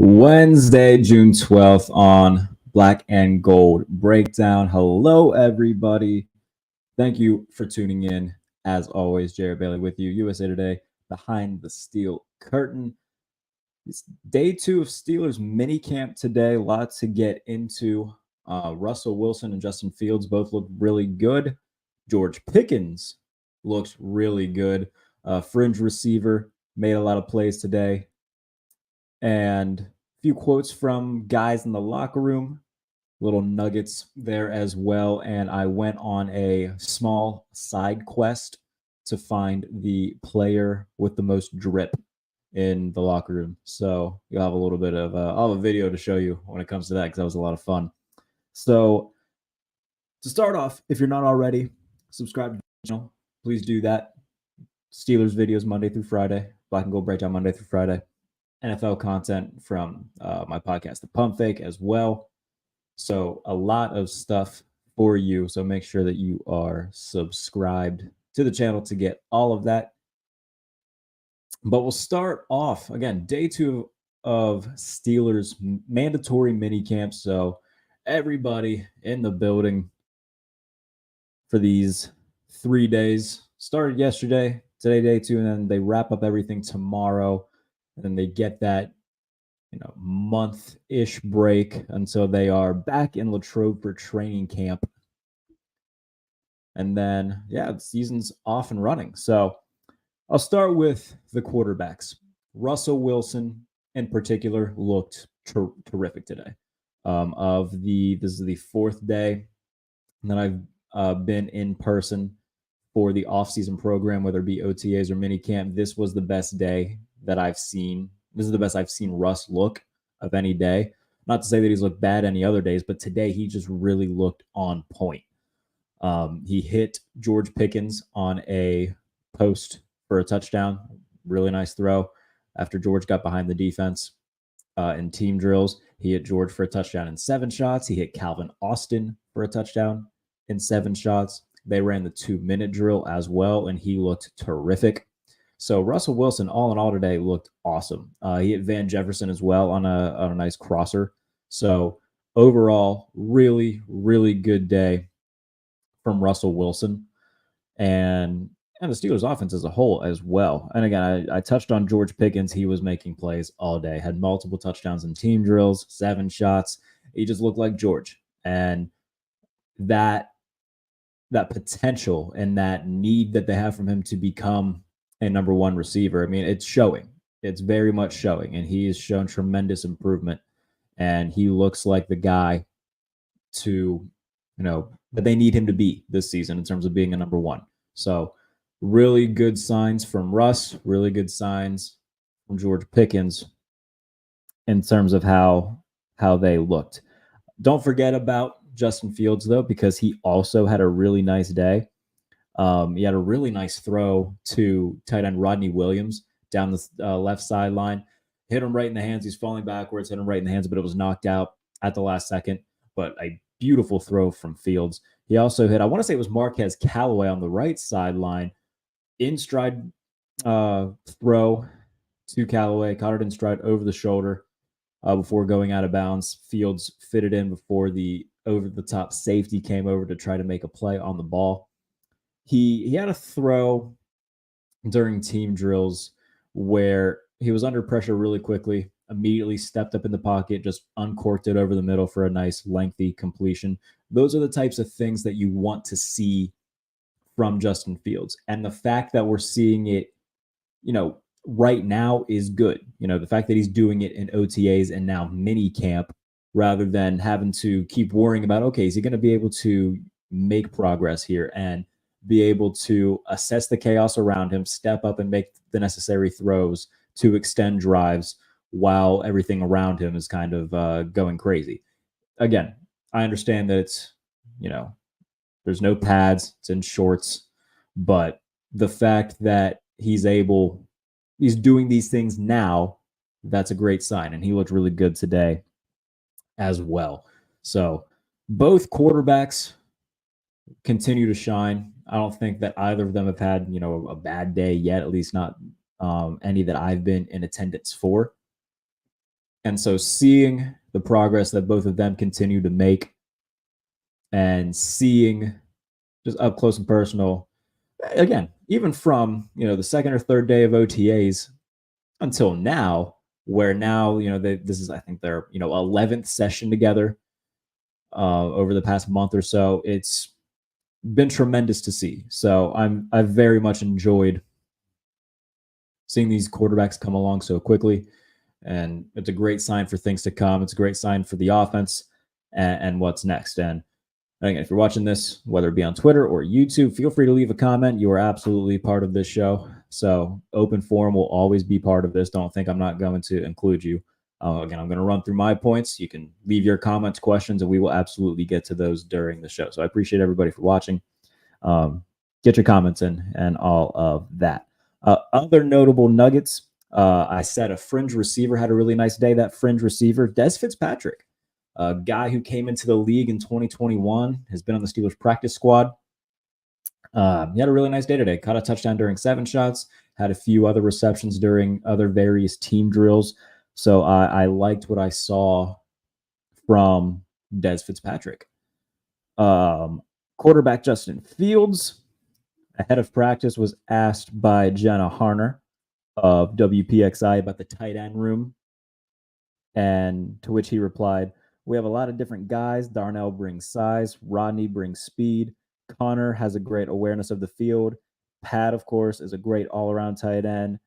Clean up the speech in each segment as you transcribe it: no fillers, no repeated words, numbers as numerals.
Wednesday, June 12th on Black and Gold Breakdown. Hello, everybody. Thank you for tuning in. As always, Jared Bailey with you, USA Today, behind the steel curtain. It's day 2 of Steelers minicamp today. Lots to get into. Russell Wilson and Justin Fields both look really good. George Pickens looks really good. Fringe receiver made a lot of plays today. And a few quotes from guys in the locker room, little nuggets there as well. And I went on a small side quest to find the player with the most drip in the locker room. So you'll have a little bit of I'll have a video to show you when it comes to that, because that was a lot of fun. So to start off, if you're not already, subscribe to the channel. Please do that. Steelers videos Monday through Friday. Black and Gold Breakdown Monday through Friday. NFL content from my podcast, The Pump Fake, as well. So a lot of stuff for you. So make sure that you are subscribed to the channel to get all of that. But we'll start off, again, day 2 of Steelers mandatory minicamp. So everybody in the building for these 3 days. Started yesterday, today day 2, and then they wrap up everything tomorrow. And then they get that, month-ish break until they are back in Latrobe for training camp. And then, the season's off and running. So I'll start with the quarterbacks. Russell Wilson, in particular, looked terrific today. This is the 4th day that I've been in person for the off-season program, whether it be OTAs or minicamp. This was the best day that I've seen. This is the best I've seen Russ look of any day. Not to say that he's looked bad any other days, but today he just really looked on point. He hit George Pickens on a post for a touchdown. Really nice throw. After George got behind the defense in team drills, he hit George for a touchdown in 7 shots. He hit Calvin Austin for a touchdown in 7 shots. They ran the 2-minute drill as well, and he looked terrific. So Russell Wilson, all in all today, looked awesome. He hit Van Jefferson as well on a nice crosser. So overall, really, really good day from Russell Wilson and the Steelers offense as a whole as well. And again, I touched on George Pickens. He was making plays all day, had multiple touchdowns in team drills, 7 shots. He just looked like George. And that potential and that need that they have from him to become a number 1 receiver, I mean, it's showing. It's very much showing, and he has shown tremendous improvement. And he looks like the guy to, that they need him to be this season in terms of being a number 1. So really good signs from Russ, really good signs from George Pickens in terms of how they looked. Don't forget about Justin Fields, though, because he also had a really nice day. He had a really nice throw to tight end Rodney Williams down the left sideline. Hit him right in the hands. He's falling backwards, hit him right in the hands, but it was knocked out at the last second. But a beautiful throw from Fields. He also hit, I want to say it was Marquez Callaway on the right sideline. In stride throw to Callaway. Caught it in stride over the shoulder before going out of bounds. Fields fitted in before the over-the-top safety came over to try to make a play on the ball. He had a throw during team drills where he was under pressure really quickly, immediately stepped up in the pocket, just uncorked it over the middle for a nice lengthy completion. Those are the types of things that you want to see from Justin Fields. And the fact that we're seeing it, right now is good. The fact that he's doing it in OTAs and now mini camp, rather than having to keep worrying about, okay, is he going to be able to make progress here and be able to assess the chaos around him, step up and make the necessary throws to extend drives while everything around him is kind of going crazy. Again, I understand that it's, there's no pads, it's in shorts, but the fact that he's doing these things now, that's a great sign. And he looked really good today as well. So both quarterbacks continue to shine. I don't think that either of them have had, a bad day yet, at least not any that I've been in attendance for. And so seeing the progress that both of them continue to make and seeing just up close and personal, again, even from, the second or third day of OTAs until now, where now, this is, I think, their, 11th session together over the past month or so. It's been tremendous to see. So I've very much enjoyed seeing these quarterbacks come along so quickly. And it's a great sign for things to come. It's a great sign for the offense and what's next. And again, if you're watching this, whether it be on Twitter or YouTube, feel free to leave a comment. You are absolutely part of this show. So open forum will always be part of this. Don't think I'm not going to include you. Again, I'm going to run through my points. You can leave your comments, questions, and we will absolutely get to those during the show. So I appreciate everybody for watching. Get your comments in and all of that. Other notable nuggets. I said a fringe receiver had a really nice day. That fringe receiver, Des Fitzpatrick, a guy who came into the league in 2021, has been on the Steelers practice squad. He had a really nice day today. Caught a touchdown during 7 shots, had a few other receptions during other various team drills. So I liked what I saw from Des Fitzpatrick. Quarterback Justin Fields, ahead of practice, was asked by Jenna Harner of WPXI about the tight end room, and to which he replied, "We have a lot of different guys. Darnell brings size. Rodney brings speed. Connor has a great awareness of the field. Pat, of course, is a great all-around tight end.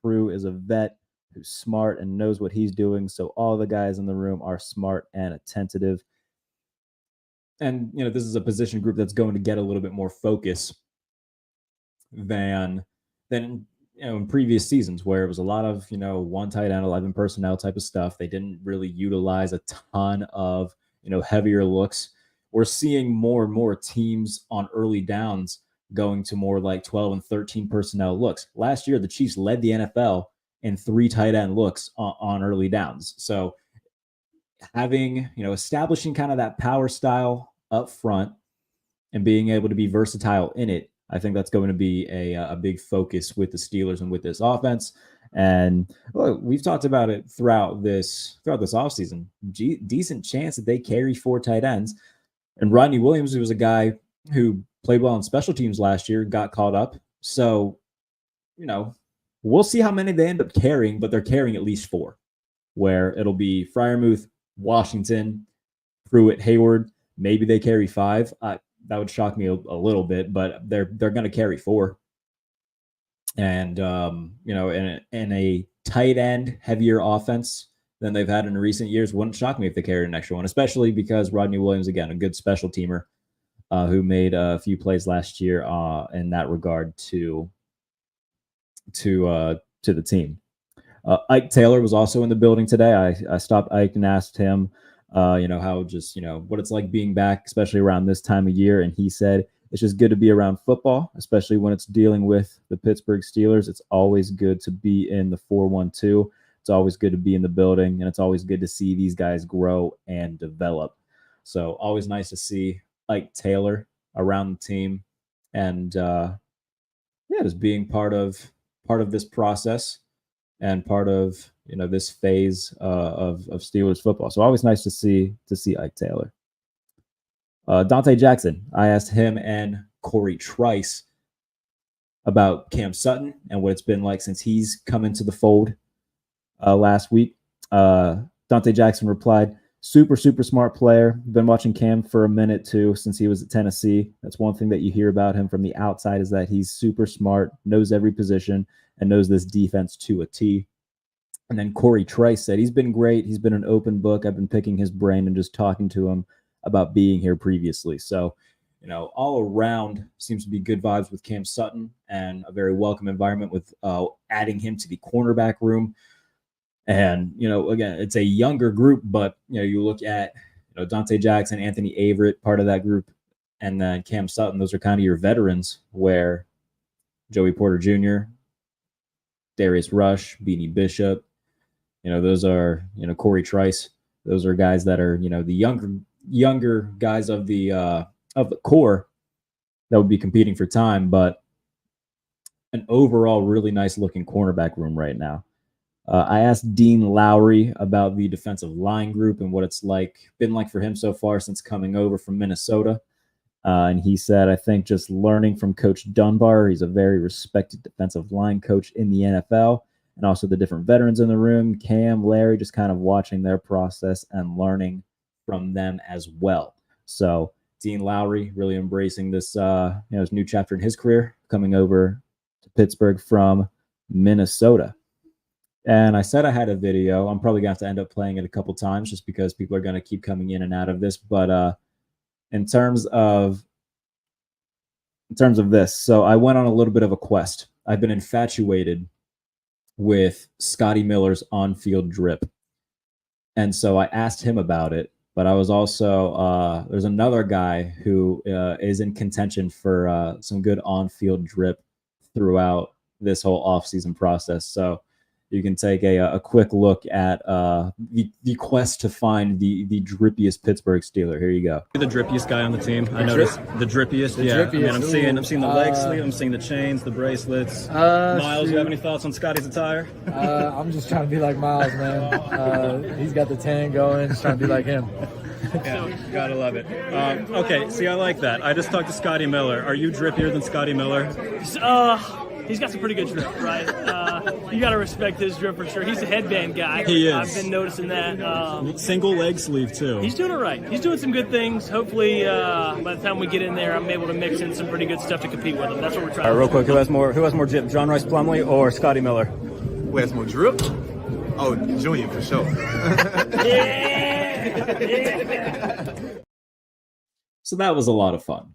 Prue is a vet who's smart and knows what he's doing. So all the guys in the room are smart and attentive." And, this is a position group that's going to get a little bit more focus than in previous seasons, where it was a lot of, one tight end, 11 personnel type of stuff. They didn't really utilize a ton of, heavier looks. We're seeing more and more teams on early downs going to more like 12 and 13 personnel looks. Last year, the Chiefs led the NFL in 3 tight end looks on early downs. So having, establishing kind of that power style up front and being able to be versatile in it, I think that's going to be a big focus with the Steelers and with this offense. And look, we've talked about it throughout this offseason. Decent chance that they carry 4 tight ends. And Rodney Williams, who was a guy who played well on special teams last year, got caught up. So, we'll see how many they end up carrying, but they're carrying at least 4, where it'll be Freiermuth, Washington, Pruitt, Hayward. Maybe they carry 5. That would shock me a little bit, but they're going to carry 4. And in a tight end heavier offense than they've had in recent years, wouldn't shock me if they carried an extra one, especially because Rodney Williams, again, a good special teamer who made a few plays last year in that regard to the team. Ike Taylor was also in the building today. I stopped Ike and asked him, how just, what it's like being back, especially around this time of year. And he said, it's just good to be around football, especially when it's dealing with the Pittsburgh Steelers. It's always good to be in the 4-1-2. It's always good to be in the building, and it's always good to see these guys grow and develop. So always nice to see Ike Taylor around the team and, just being part of this process and part of, this phase of Steelers football. So always nice to see Ike Taylor. Dante Jackson, I asked him and Corey Trice about Cam Sutton and what it's been like since he's come into the fold last week. Dante Jackson replied, super, super smart player. Been watching Cam for a minute too since he was at Tennessee. That's one thing that you hear about him from the outside, is that he's super smart, knows every position, and knows this defense to a T. And then Corey Trice said he's been great. He's been an open book. I've been picking his brain and just talking to him about being here previously. So, all around seems to be good vibes with Cam Sutton and a very welcome environment with adding him to the cornerback room. And, again, it's a younger group, but, you look at, Dante Jackson, Anthony Averett, part of that group, and then Cam Sutton. Those are kind of your veterans, where Joey Porter Jr., Darius Rush, Beanie Bishop, those are, Corey Trice. Those are guys that are, the younger guys of the core that would be competing for time, but an overall really nice looking cornerback room right now. I asked Dean Lowry about the defensive line group and what it's been like for him so far since coming over from Minnesota. And he said, I think just learning from Coach Dunbar, he's a very respected defensive line coach in the NFL, and also the different veterans in the room, Cam, Larry, just kind of watching their process and learning from them as well. So Dean Lowry really embracing this, his new chapter in his career, coming over to Pittsburgh from Minnesota. And I said I had a video. I'm probably going to have to end up playing it a couple times just because people are going to keep coming in and out of this. But in terms of this, so I went on a little bit of a quest. I've been infatuated with Scotty Miller's on-field drip. And so I asked him about it. But I was also, there's another guy who is in contention for some good on-field drip throughout this whole offseason process. So you can take a quick look at the quest to find the drippiest Pittsburgh Steeler. Here you go. The drippiest guy on the team. I noticed the drippiest. Drippiest. I mean, I'm seeing the leg sleeve. I'm seeing the chains, the bracelets. Miles, you have any thoughts on Scotty's attire? I'm just trying to be like Miles, man. He's got the tan going. Just trying to be like him. Yeah, gotta love it. Okay, see, I like that. I just talked to Scotty Miller. Are you drippier than Scotty Miller? He's got some pretty good drip, right? You got to respect his drip for sure. He's a headband guy. He is. I've been noticing that. Single leg sleeve, too. He's doing it right. He's doing some good things. Hopefully, by the time we get in there, I'm able to mix in some pretty good stuff to compete with him. That's what we're trying to do. Real quick, who has more drip, John Rice Plumlee or Scotty Miller? Who has more drip? Oh, Junior, for sure. So that was a lot of fun.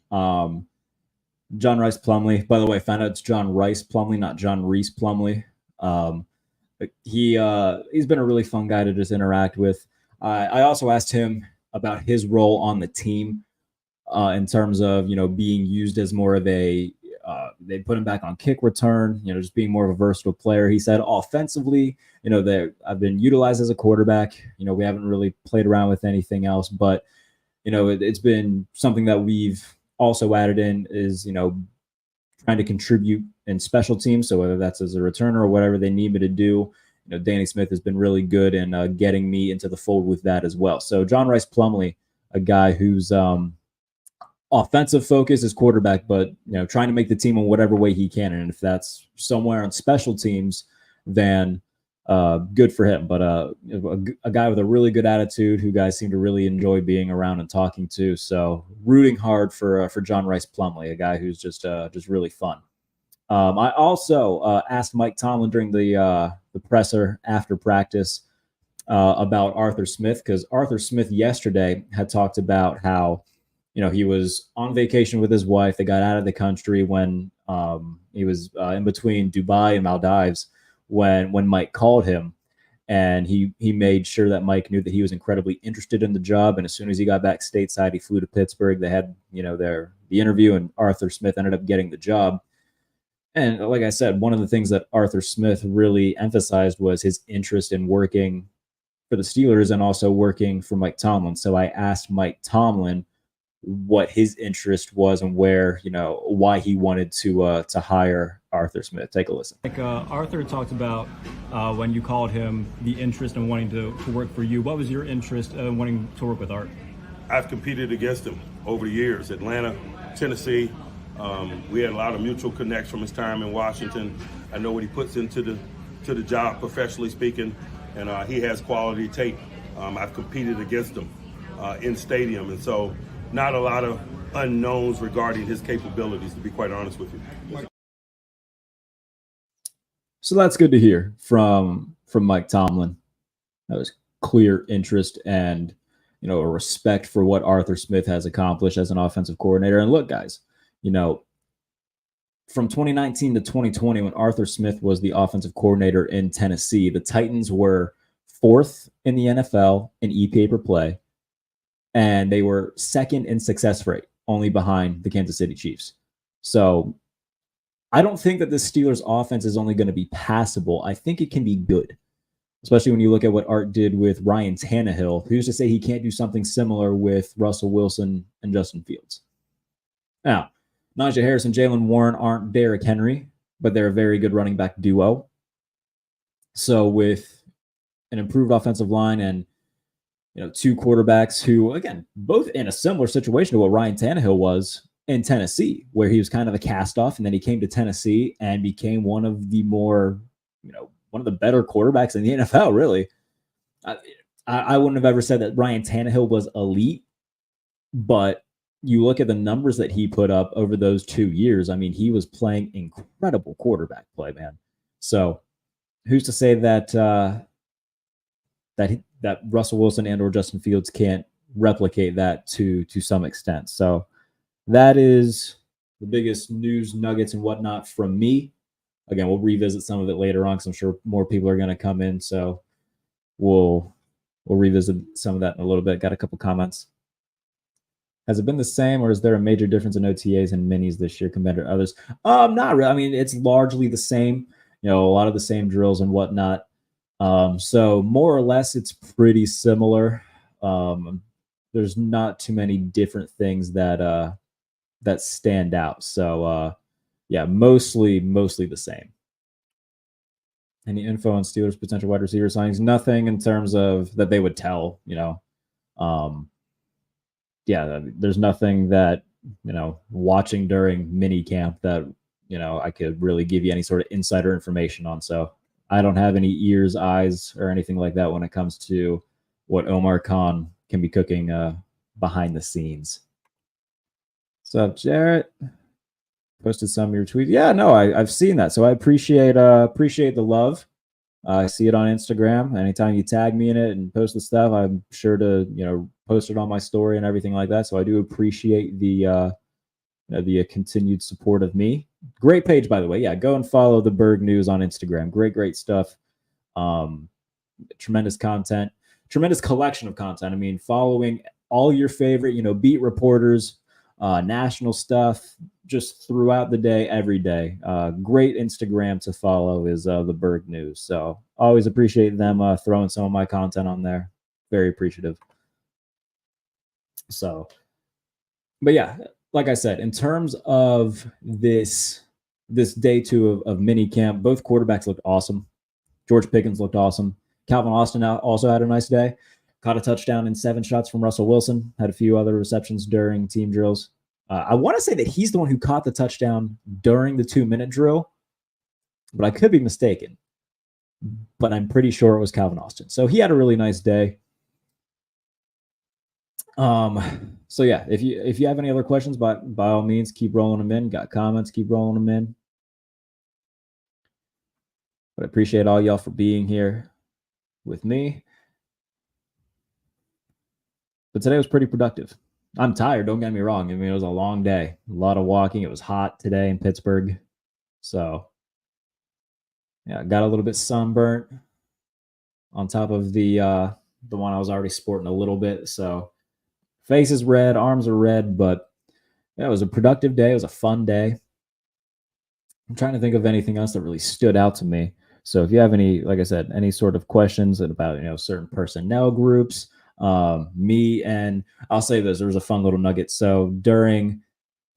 John Rice Plumlee, by the way, I found out it's John Rice Plumlee, not John Reese Plumlee. He's been a really fun guy to just interact with. I also asked him about his role on the team in terms of, being used as more of a, they put him back on kick return, just being more of a versatile player. He said offensively, I've been utilized as a quarterback. We haven't really played around with anything else, but, it's been something that we've also added in is, trying to contribute in special teams. So whether that's as a returner or whatever they need me to do, Danny Smith has been really good in getting me into the fold with that as well. So John Rice Plumlee, a guy who's offensive focus is quarterback, but trying to make the team in whatever way he can. And if that's somewhere on special teams, then good for him. But a guy with a really good attitude who guys seem to really enjoy being around and talking to. So rooting hard for John Rice Plumlee, a guy who's just really fun. I also asked Mike Tomlin during the presser after practice about Arthur Smith, because Arthur Smith yesterday had talked about how he was on vacation with his wife. They got out of the country when he was in between Dubai and Maldives when Mike called him, and he made sure that Mike knew that he was incredibly interested in the job. And as soon as he got back stateside, he flew to Pittsburgh. They had the interview, and Arthur Smith ended up getting the job. And like I said, one of the things that Arthur Smith really emphasized was his interest in working for the Steelers and also working for Mike Tomlin. So I asked Mike Tomlin what his interest was and where, why he wanted to hire Arthur Smith. Take a listen. Like Arthur talked about when you called him, the interest in wanting to work for you. What was your interest in wanting to work with Art? I've competed against him over the years, Atlanta, Tennessee. We had a lot of mutual connects from his time in Washington. I know what he puts into the job, professionally speaking, and he has quality tape. I've competed against him in stadium, and so not a lot of unknowns regarding his capabilities, to be quite honest with you. So that's good to hear from Mike Tomlin. That was clear interest and a respect for what Arthur Smith has accomplished as an offensive coordinator. And look, guys, from 2019 to 2020, when Arthur Smith was the offensive coordinator in Tennessee, the Titans were 4th in the NFL in EPA per play, and they were 2nd in success rate, only behind the Kansas City Chiefs. So I don't think that the Steelers offense is only going to be passable. I think it can be good, especially when you look at what Art did with Ryan Tannehill. Who's to say he can't do something similar with Russell Wilson and Justin Fields? Now, Najee Harris and Jalen Warren aren't Derrick Henry, but they're a very good running back duo. So with an improved offensive line and two quarterbacks who, again, both in a similar situation to what Ryan Tannehill was in Tennessee, where he was kind of a cast-off, and then he came to Tennessee and became one of the more, one of the better quarterbacks in the NFL, really. I wouldn't have ever said that Ryan Tannehill was elite, but you look at the numbers that he put up over those 2 years. I mean, he was playing incredible quarterback play, man. So who's to say that that Russell Wilson and or Justin Fields can't replicate that to some extent? So that is the biggest news nuggets and whatnot from me. Again, we'll revisit some of it later on because I'm sure more people are going to come in. So we'll revisit some of that in a little bit. Got a couple comments. Has it been the same, or is there a major difference in OTAs and minis this year compared to others? Not really. I mean, it's largely the same. A lot of the same drills and whatnot. So more or less, it's pretty similar. There's not too many different things that stand out. So yeah, mostly the same. Any info on Steelers potential wide receiver signings? Nothing in terms of that they would tell. Yeah, there's nothing that watching during minicamp that I could really give you any sort of insider information on. So I don't have any ears, eyes, or anything like that when it comes to what Omar Khan can be cooking behind the scenes. What's up, Jarrett? Posted some of your tweets. Yeah, no, I've seen that. So I appreciate the love. I see it on Instagram. Anytime you tag me in it and post the stuff, I'm sure to post it on my story and everything like that. So I do appreciate the continued support of me. Great page, by the way. Yeah, go and follow the Berg News on Instagram. Great stuff. Tremendous content, tremendous collection of content. I mean, following all your favorite, beat reporters, national stuff, just throughout the day, every day. Great Instagram to follow is the Berg News. So always appreciate them throwing some of my content on there. Very appreciative. So, but yeah, like I said, in terms of this day 2 of minicamp, both quarterbacks looked awesome. George Pickens looked awesome. Calvin Austin also had a nice day. Caught a touchdown in 7 shots from Russell Wilson. Had a few other receptions during team drills. I want to say that he's the one who caught the touchdown during the 2-minute drill, but I could be mistaken. But I'm pretty sure it was Calvin Austin. So he had a really nice day. So yeah, if you have any other questions, by all means, keep rolling them in. Got comments, keep rolling them in. But I appreciate all y'all for being here with me. But today was pretty productive. I'm tired, don't get me wrong. I mean, it was a long day. A lot of walking. It was hot today in Pittsburgh. So, yeah, got a little bit sunburnt on top of the one I was already sporting a little bit. So, face is red, arms are red, but yeah, it was a productive day. It was a fun day. I'm trying to think of anything else that really stood out to me. So if you have any, like I said, any sort of questions about, certain personnel groups, me and I'll say this, there was a fun little nugget. So during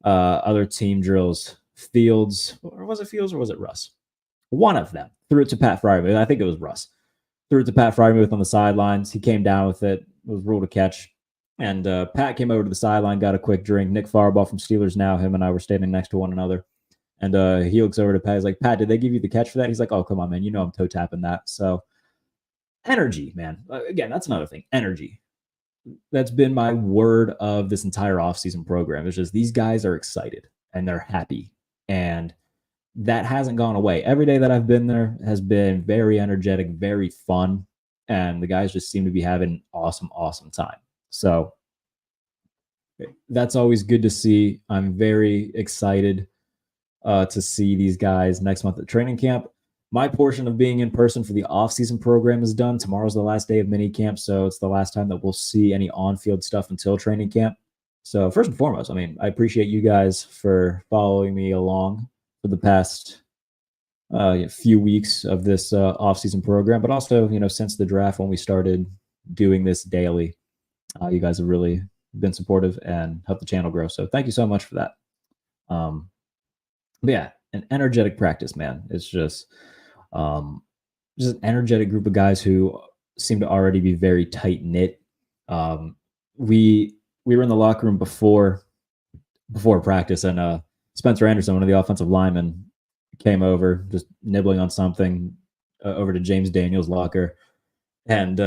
other team drills, Fields, or was it Fields or was it Russ? One of them threw it to Pat Fryermuth. I think it was Russ. Threw it to Pat Fryermuth on the sidelines. He came down with it. It was ruled a catch. And Pat came over to the sideline, got a quick drink. Nick Farbaugh from Steelers Now, him and I were standing next to one another. And he looks over to Pat. He's like, Pat, did they give you the catch for that? He's like, oh, come on, man. I'm toe tapping that. So energy, man. Again, that's another thing. Energy. That's been my word of this entire offseason program. It's just these guys are excited and they're happy. And that hasn't gone away. Every day that I've been there has been very energetic, very fun. And the guys just seem to be having an awesome, awesome time. So that's always good to see. I'm very excited to see these guys next month at training camp. My portion of being in person for the off-season program is done. Tomorrow's the last day of minicamp, so it's the last time that we'll see any on-field stuff until training camp. So first and foremost, I mean, I appreciate you guys for following me along for the past few weeks of this off-season program, but also, since the draft when we started doing this daily, you guys have really been supportive and helped the channel grow. So thank you so much for that. But yeah, an energetic practice, man. It's just just an energetic group of guys who seem to already be very tight knit. We were in the locker room before practice, and Spencer Anderson, one of the offensive linemen, came over just nibbling on something over to James Daniels' locker. And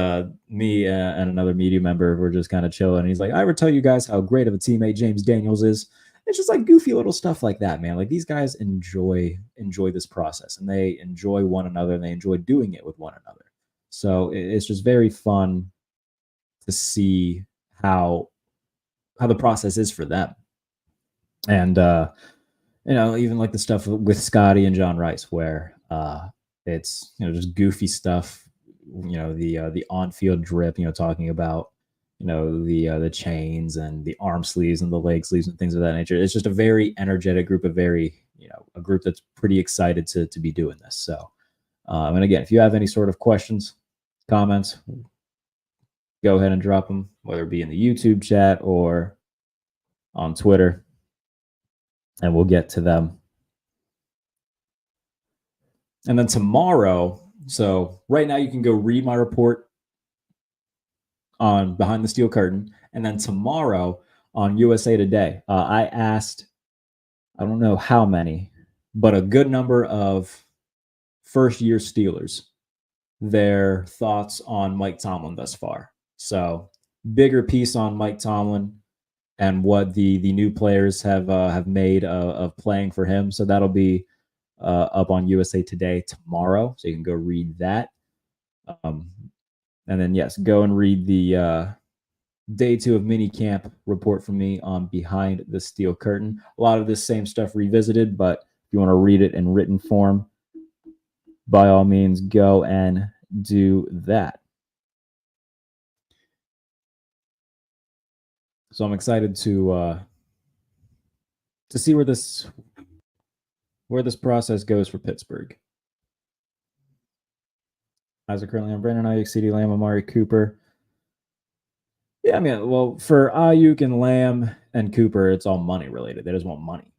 me and another media member were just kind of chilling. He's like, I ever tell you guys how great of a teammate James Daniels is? It's just like goofy little stuff like that, man. Like these guys enjoy this process, and they enjoy one another, and they enjoy doing it with one another. So it's just very fun to see how the process is for them. And even like the stuff with Scotty and John Rice, where it's just goofy stuff. The on-field drip, talking about the chains and the arm sleeves and the leg sleeves and things of that nature. It's just a very energetic group, a group that's pretty excited to be doing this. So, and again, if you have any sort of questions, comments, go ahead and drop them, whether it be in the YouTube chat or on Twitter, and we'll get to them. And then tomorrow, so right now you can go read my report on Behind the Steel Curtain, and then tomorrow on USA Today, I asked, I don't know how many, but a good number of first-year Steelers their thoughts on Mike Tomlin thus far. So bigger piece on Mike Tomlin and what the new players have made of playing for him. So that'll be up on USA Today tomorrow, so you can go read that. And then, yes, go and read the day 2 of Minicamp report from me on Behind the Steel Curtain. A lot of this same stuff revisited, but if you want to read it in written form, by all means, go and do that. So I'm excited to see where this process goes for Pittsburgh. As of currently on Brandon Ayuk, CeeDee Lamb, Amari Cooper. Yeah, I mean, well, for Ayuk and Lamb and Cooper, it's all money related. They just want money,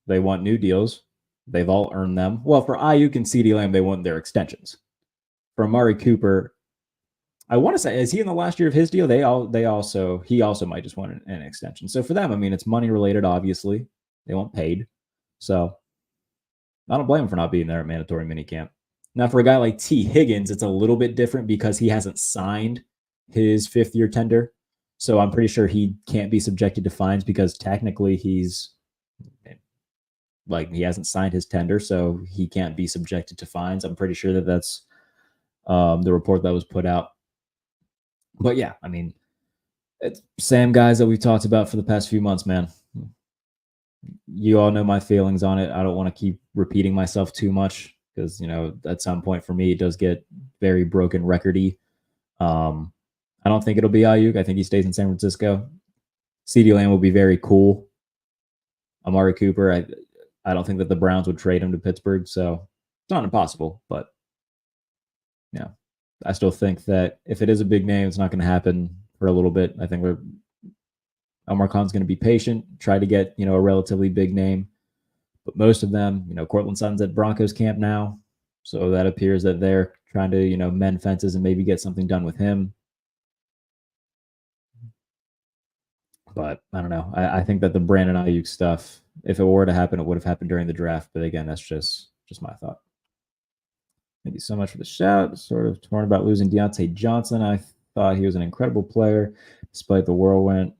They want new deals. They've all earned them. Well, for Ayuk and CeeDee Lamb, they want their extensions. For Amari Cooper, I want to say, is he in the last year of his deal? He also might just want an extension. So for them, I mean, it's money related, obviously. They want paid. So I don't blame him for not being there at mandatory minicamp. Now, for a guy like T. Higgins, it's a little bit different because he hasn't signed his 5th-year tender. So I'm pretty sure he can't be subjected to fines because technically he hasn't signed his tender, so he can't be subjected to fines. I'm pretty sure that's the report that was put out. But yeah, I mean, it's same guys that we've talked about for the past few months, man. You all know my feelings on it. I don't want to keep repeating myself too much because, at some point for me, it does get very broken record-y. I don't think it'll be Ayuk. I think he stays in San Francisco. CeeDee Lamb will be very cool. Amari Cooper, I don't think that the Browns would trade him to Pittsburgh, so it's not impossible. But, I still think that if it is a big name, it's not going to happen for a little bit. I think Omar Khan's going to be patient, try to get, a relatively big name. But most of them, Cortland Sutton's at Broncos camp now. So that appears that they're trying to, mend fences and maybe get something done with him. But I don't know. I think that the Brandon Ayuk stuff, if it were to happen, it would have happened during the draft. But again, that's just my thought. Thank you so much for the shout. Sort of torn about losing Deontay Johnson. I thought he was an incredible player, despite the whirlwind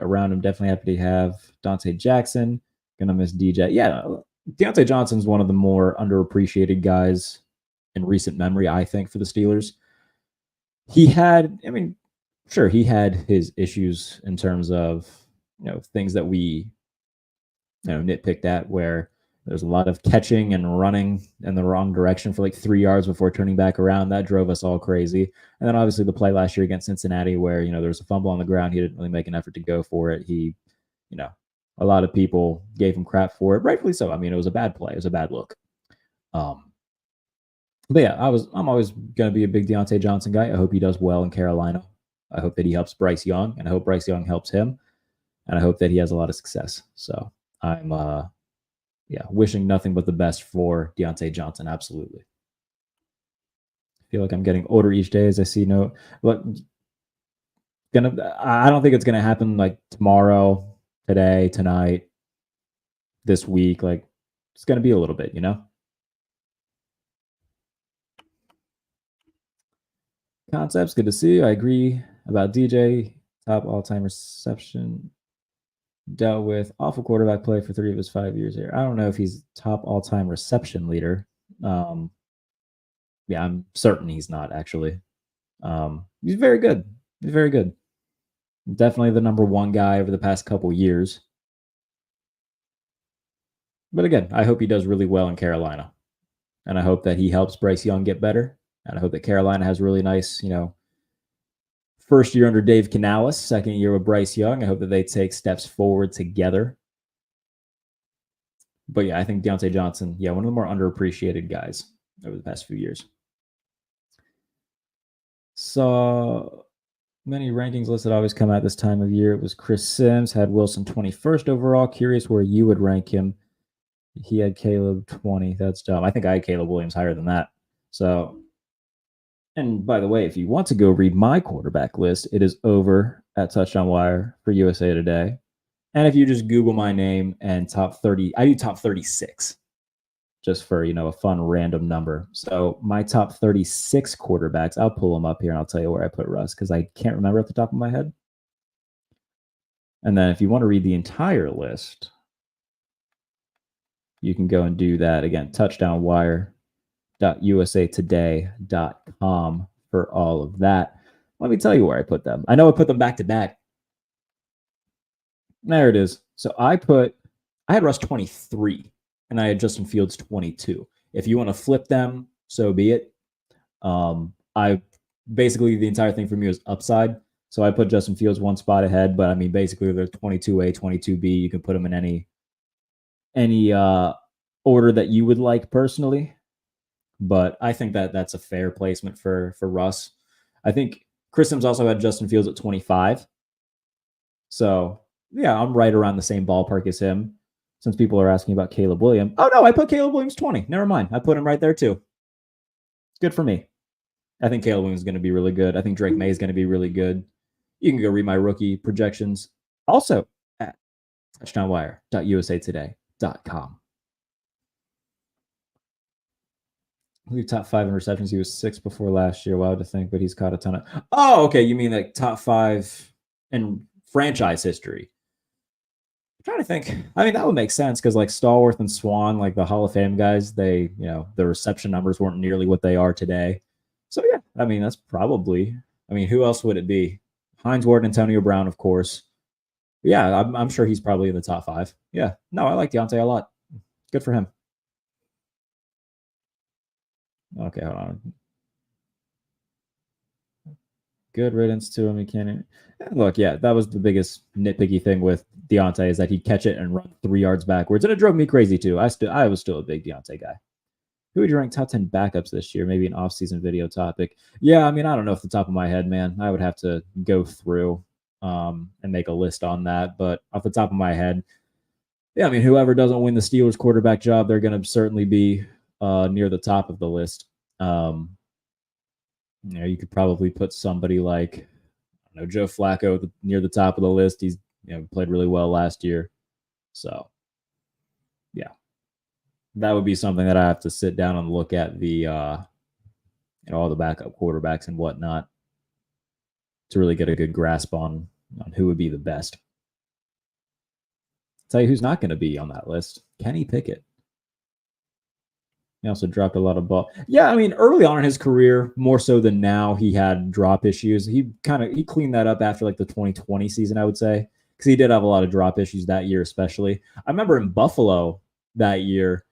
around him. Definitely happy to have Dante Jackson. Gonna miss DJ. Yeah, Deontay Johnson's one of the more underappreciated guys in recent memory, I think, for the Steelers. He had his issues in terms of, things that we, nitpicked at, where there's a lot of catching and running in the wrong direction for like 3 yards before turning back around. That drove us all crazy. And then obviously the play last year against Cincinnati where, there was a fumble on the ground. He didn't really make an effort to go for it. He, a lot of people gave him crap for it. Rightfully so. I mean, it was a bad play. It was a bad look. But yeah, I'm always going to be a big Deontay Johnson guy. I hope he does well in Carolina. I hope that he helps Bryce Young, and I hope Bryce Young helps him. And I hope that he has a lot of success. So I'm yeah, wishing nothing but the best for Deontay Johnson. Absolutely. I feel like I'm getting older each day as I see I don't think it's gonna happen like tomorrow, today, tonight, this week. Like, it's gonna be a little bit, Concepts, good to see you. I agree about DJ. Top all-time reception. Dealt with awful quarterback play for 3 of his 5 years here. I don't know if he's top all-time reception leader. Yeah, I'm certain he's not, actually. He's very good. He's very good. Definitely the number 1 guy over the past couple years. But again, I hope he does really well in Carolina. And I hope that he helps Bryce Young get better. And I hope that Carolina has really nice, first year under Dave Canales, second year with Bryce Young. I hope that they take steps forward together. But yeah, I think Deontay Johnson, one of the more underappreciated guys over the past few years. So many rankings listed always come out this time of year. It was Chris Sims, had Wilson 21st overall. Curious where you would rank him. He had Caleb 20. That's dumb. I think I had Caleb Williams higher than that. So, and by the way, if you want to go read my quarterback list, it is over at Touchdown Wire for USA Today. And if you just Google my name and top 30, I do top 36 just for, a fun random number. So my top 36 quarterbacks, I'll pull them up here and I'll tell you where I put Russ because I can't remember at the top of my head. And then if you want to read the entire list, you can go and do that. Again, touchdownwire.usatoday.com for all of that. Let me tell you where I put them. I know I put them back to back. There it is. So I had Russ 23 and I had Justin Fields 22. If you want to flip them, so be it. I basically the entire thing for me was upside. So I put Justin Fields 1 spot ahead, but I mean basically they're 22A, 22B. You can put them in any order that you would like personally. But I think that that's a fair placement for Russ. I think Chris Sims also had Justin Fields at 25. So yeah, I'm right around the same ballpark as him. Since people are asking about Caleb Williams. Oh, no, I put Caleb Williams 20. Never mind. I put him right there, too. Good for me. I think Caleb Williams is going to be really good. I think Drake May is going to be really good. You can go read my rookie projections also at touchdownwire.usatoday.com. I believe top 5 in receptions. He was 6 before last year. Wild to think, but he's caught a ton of... Oh, okay. You mean like top 5 in franchise history? Trying to think. I mean, that would make sense because like Stallworth and Swan, like the Hall of Fame guys, they, the reception numbers weren't nearly what they are today. So yeah, I mean, that's probably, who else would it be? Hines Ward, Antonio Brown, of course. Yeah, I'm sure he's probably in the top 5. Yeah. No, I like Deontay a lot. Good for him. Okay, hold on. Good riddance to him. He can't. Look, yeah, that was the biggest nitpicky thing with Deontay is that he'd catch it and run 3 yards backwards, and it drove me crazy too. I was still a big Deontay guy. Who would you rank top 10 backups this year? Maybe an off-season video topic. Yeah, I don't know off the top of my head, man. I would have to go through and make a list on that. But off the top of my head, yeah, whoever doesn't win the Steelers quarterback job, they're going to certainly be near the top of the list. You could probably put somebody like, Joe Flacco near the top of the list. He's played really well last year. So, yeah, that would be something that I have to sit down and look at the, all the backup quarterbacks and whatnot to really get a good grasp on who would be the best. I'll tell you who's not going to be on that list. Kenny Pickett. He also dropped a lot of ball. Yeah, early on in his career, more so than now, he had drop issues. He cleaned that up after like the 2020 season, I would say, because he did have a lot of drop issues that year, especially. I remember in Buffalo that year, it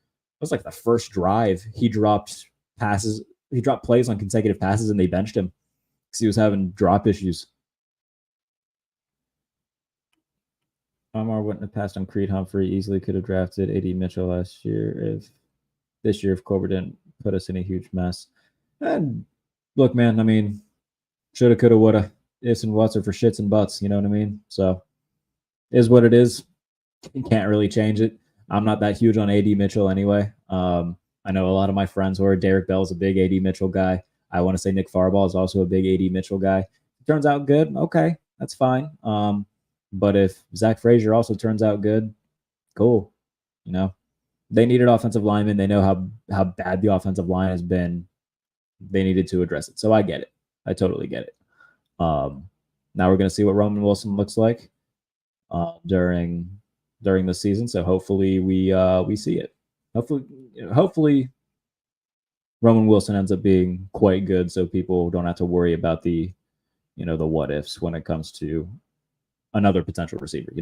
was like the first drive, he dropped passes. He dropped plays on consecutive passes, and they benched him because he was having drop issues. Amar wouldn't have passed on Creed Humphrey. Easily could have drafted A.D. Mitchell last year this year if Colbert didn't put us in a huge mess. And look, man, shoulda, coulda, woulda, ifs and whats are for shits and butts, you know what I mean? So is what it is. You can't really change it. I'm not that huge on A.D. Mitchell anyway. I know a lot of my friends were. Derek Bell's a big A.D. Mitchell guy. I want to say Nick Farbaugh is also a big A.D. Mitchell guy. Turns out good, okay, that's fine. But if Zach Frazier also turns out good, cool. You know, they needed offensive linemen. They know how bad the offensive line has been. They needed to address it. So I get it. I totally get it. Now we're going to see what Roman Wilson looks like during the season. So hopefully we see it. Hopefully Roman Wilson ends up being quite good, so people don't have to worry about the what ifs when it comes to another potential receiver.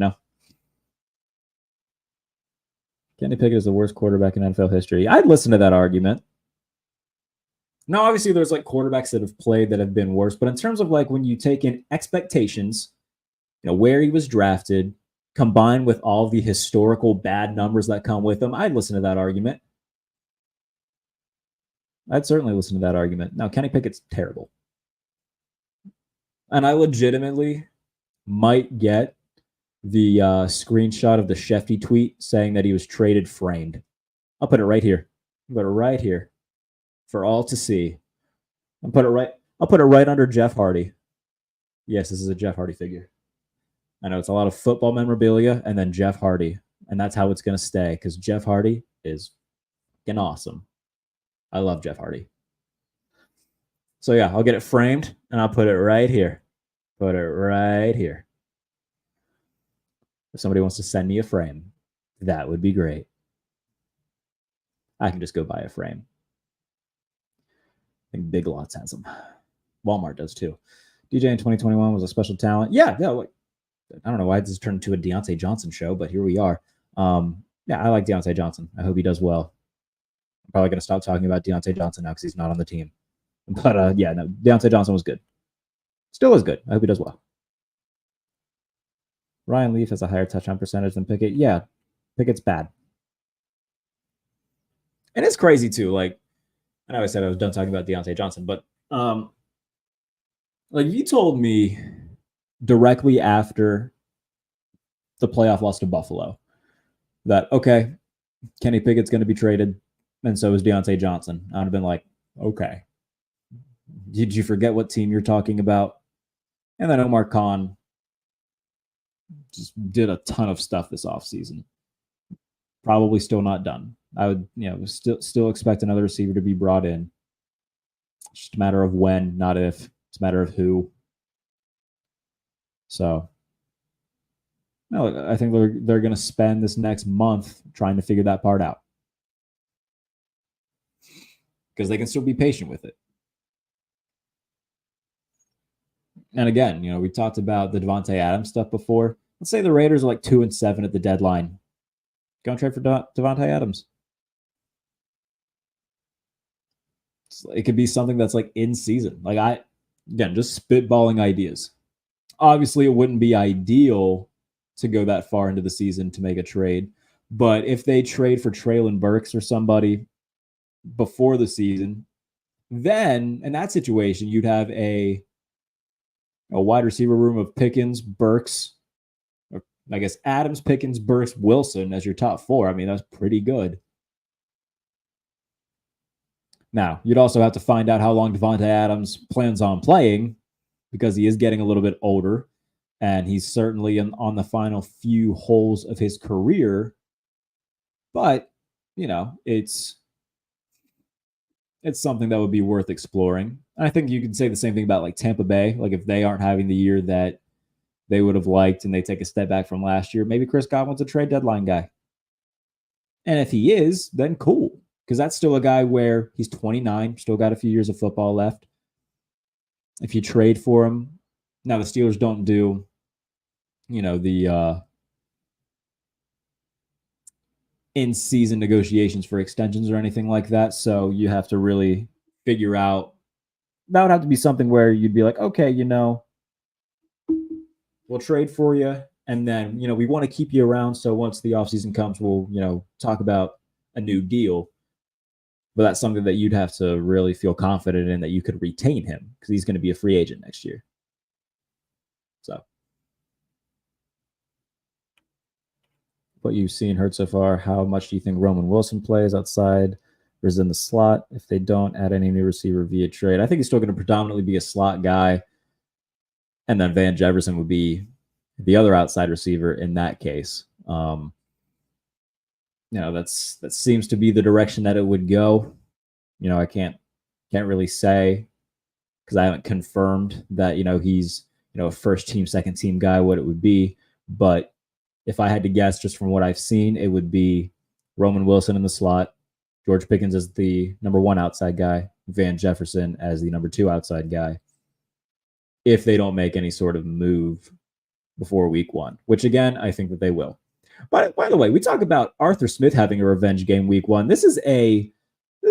Kenny Pickett is the worst quarterback in NFL history. I'd listen to that argument. Now, obviously, there's like quarterbacks that have played that have been worse, but in terms of like when you take in expectations, where he was drafted, combined with all the historical bad numbers that come with him, I'd listen to that argument. I'd certainly listen to that argument. Now, Kenny Pickett's terrible. And I legitimately might get the screenshot of the Shefty tweet saying that he was traded framed. I'll put it right here. I'll put it right here for all to see. I'll put it right under Jeff Hardy. Yes, this is a Jeff Hardy figure. I know it's a lot of football memorabilia and then Jeff Hardy. And that's how it's going to stay because Jeff Hardy is fucking awesome. I love Jeff Hardy. So yeah, I'll get it framed and I'll put it right here. Put it right here. If somebody wants to send me a frame, that would be great. I can just go buy a frame. I think Big Lots has them. Walmart does too. DJ in 2021 was a special talent. Yeah. Like, I don't know why this turned into a Deontay Johnson show, but here we are. Yeah, I like Deontay Johnson. I hope he does well. I'm probably going to stop talking about Deontay Johnson now because he's not on the team. But yeah, no, Deontay Johnson was good. Still is good. I hope he does well. Ryan Leaf has a higher touchdown percentage than Pickett. Yeah, Pickett's bad. And it's crazy too. Like, I know I said I was done talking about Deontay Johnson, but like you told me directly after the playoff loss to Buffalo that, okay, Kenny Pickett's going to be traded, and so is Deontay Johnson. I'd have been like, okay. Did you forget what team you're talking about? And then Omar Khan just did a ton of stuff this offseason. Probably still not done. I would, still expect another receiver to be brought in. It's just a matter of when, not if. It's a matter of who. So, no, I think they're going to spend this next month trying to figure that part out. Because they can still be patient with it. And again, we talked about the Devontae Adams stuff before. Let's say the Raiders are like 2-7 at the deadline. Go and trade for Devontae Adams. It could be something that's like in season. Like just spitballing ideas. Obviously, it wouldn't be ideal to go that far into the season to make a trade. But if they trade for Treylon Burks or somebody before the season, then in that situation, you'd have a wide receiver room of Pickens, Burks, or I guess Adams, Pickens, Burks, Wilson as your top four. I mean, that's pretty good. Now, you'd also have to find out how long Devontae Adams plans on playing because he is getting a little bit older and he's certainly on the final few holes of his career. But, it's something that would be worth exploring. And I think you could say the same thing about like Tampa Bay. Like if they aren't having the year that they would have liked and they take a step back from last year, maybe Chris Godwin's a trade deadline guy. And if he is, then cool. Because that's still a guy where he's 29, still got a few years of football left. If you trade for him, now the Steelers don't do, the in-season negotiations for extensions or anything like that. So you have to really figure out. That would have to be something where you'd be like, okay, we'll trade for you. And then, we want to keep you around. So once the offseason comes, we'll, talk about a new deal. But that's something that you'd have to really feel confident in that you could retain him because he's going to be a free agent next year. So what you've seen Hurt so far, how much do you think Roman Wilson plays outside or is in the slot? If they don't add any new receiver via trade, I think he's still going to predominantly be a slot guy. And then Van Jefferson would be the other outside receiver in that case. That seems to be the direction that it would go. I can't really say because I haven't confirmed that, he's, a first team, second team guy, what it would be. But if I had to guess just from what I've seen, it would be Roman Wilson in the slot, George Pickens as the number 1 outside guy, Van Jefferson as the number 2 outside guy, if they don't make any sort of move before week 1, which again, I think that they will. But by the way, we talk about Arthur Smith having a revenge game week 1. This is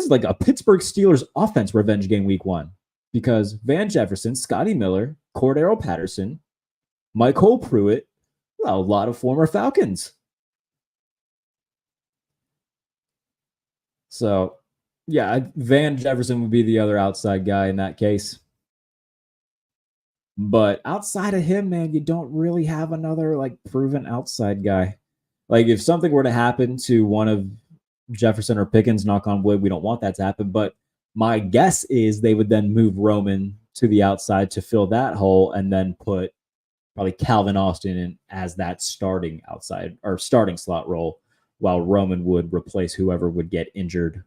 like a Pittsburgh Steelers offense revenge game week 1 because Van Jefferson, Scotty Miller, Cordero Patterson, Michael Pruitt, a lot of former Falcons. So, yeah, Van Jefferson would be the other outside guy in that case. But outside of him, man, you don't really have another proven outside guy. If something were to happen to one of Jefferson or Pickens, knock on wood, we don't want that to happen. But my guess is they would then move Roman to the outside to fill that hole and then put probably Calvin Austin in as that starting outside or starting slot role, while Roman would replace whoever would get injured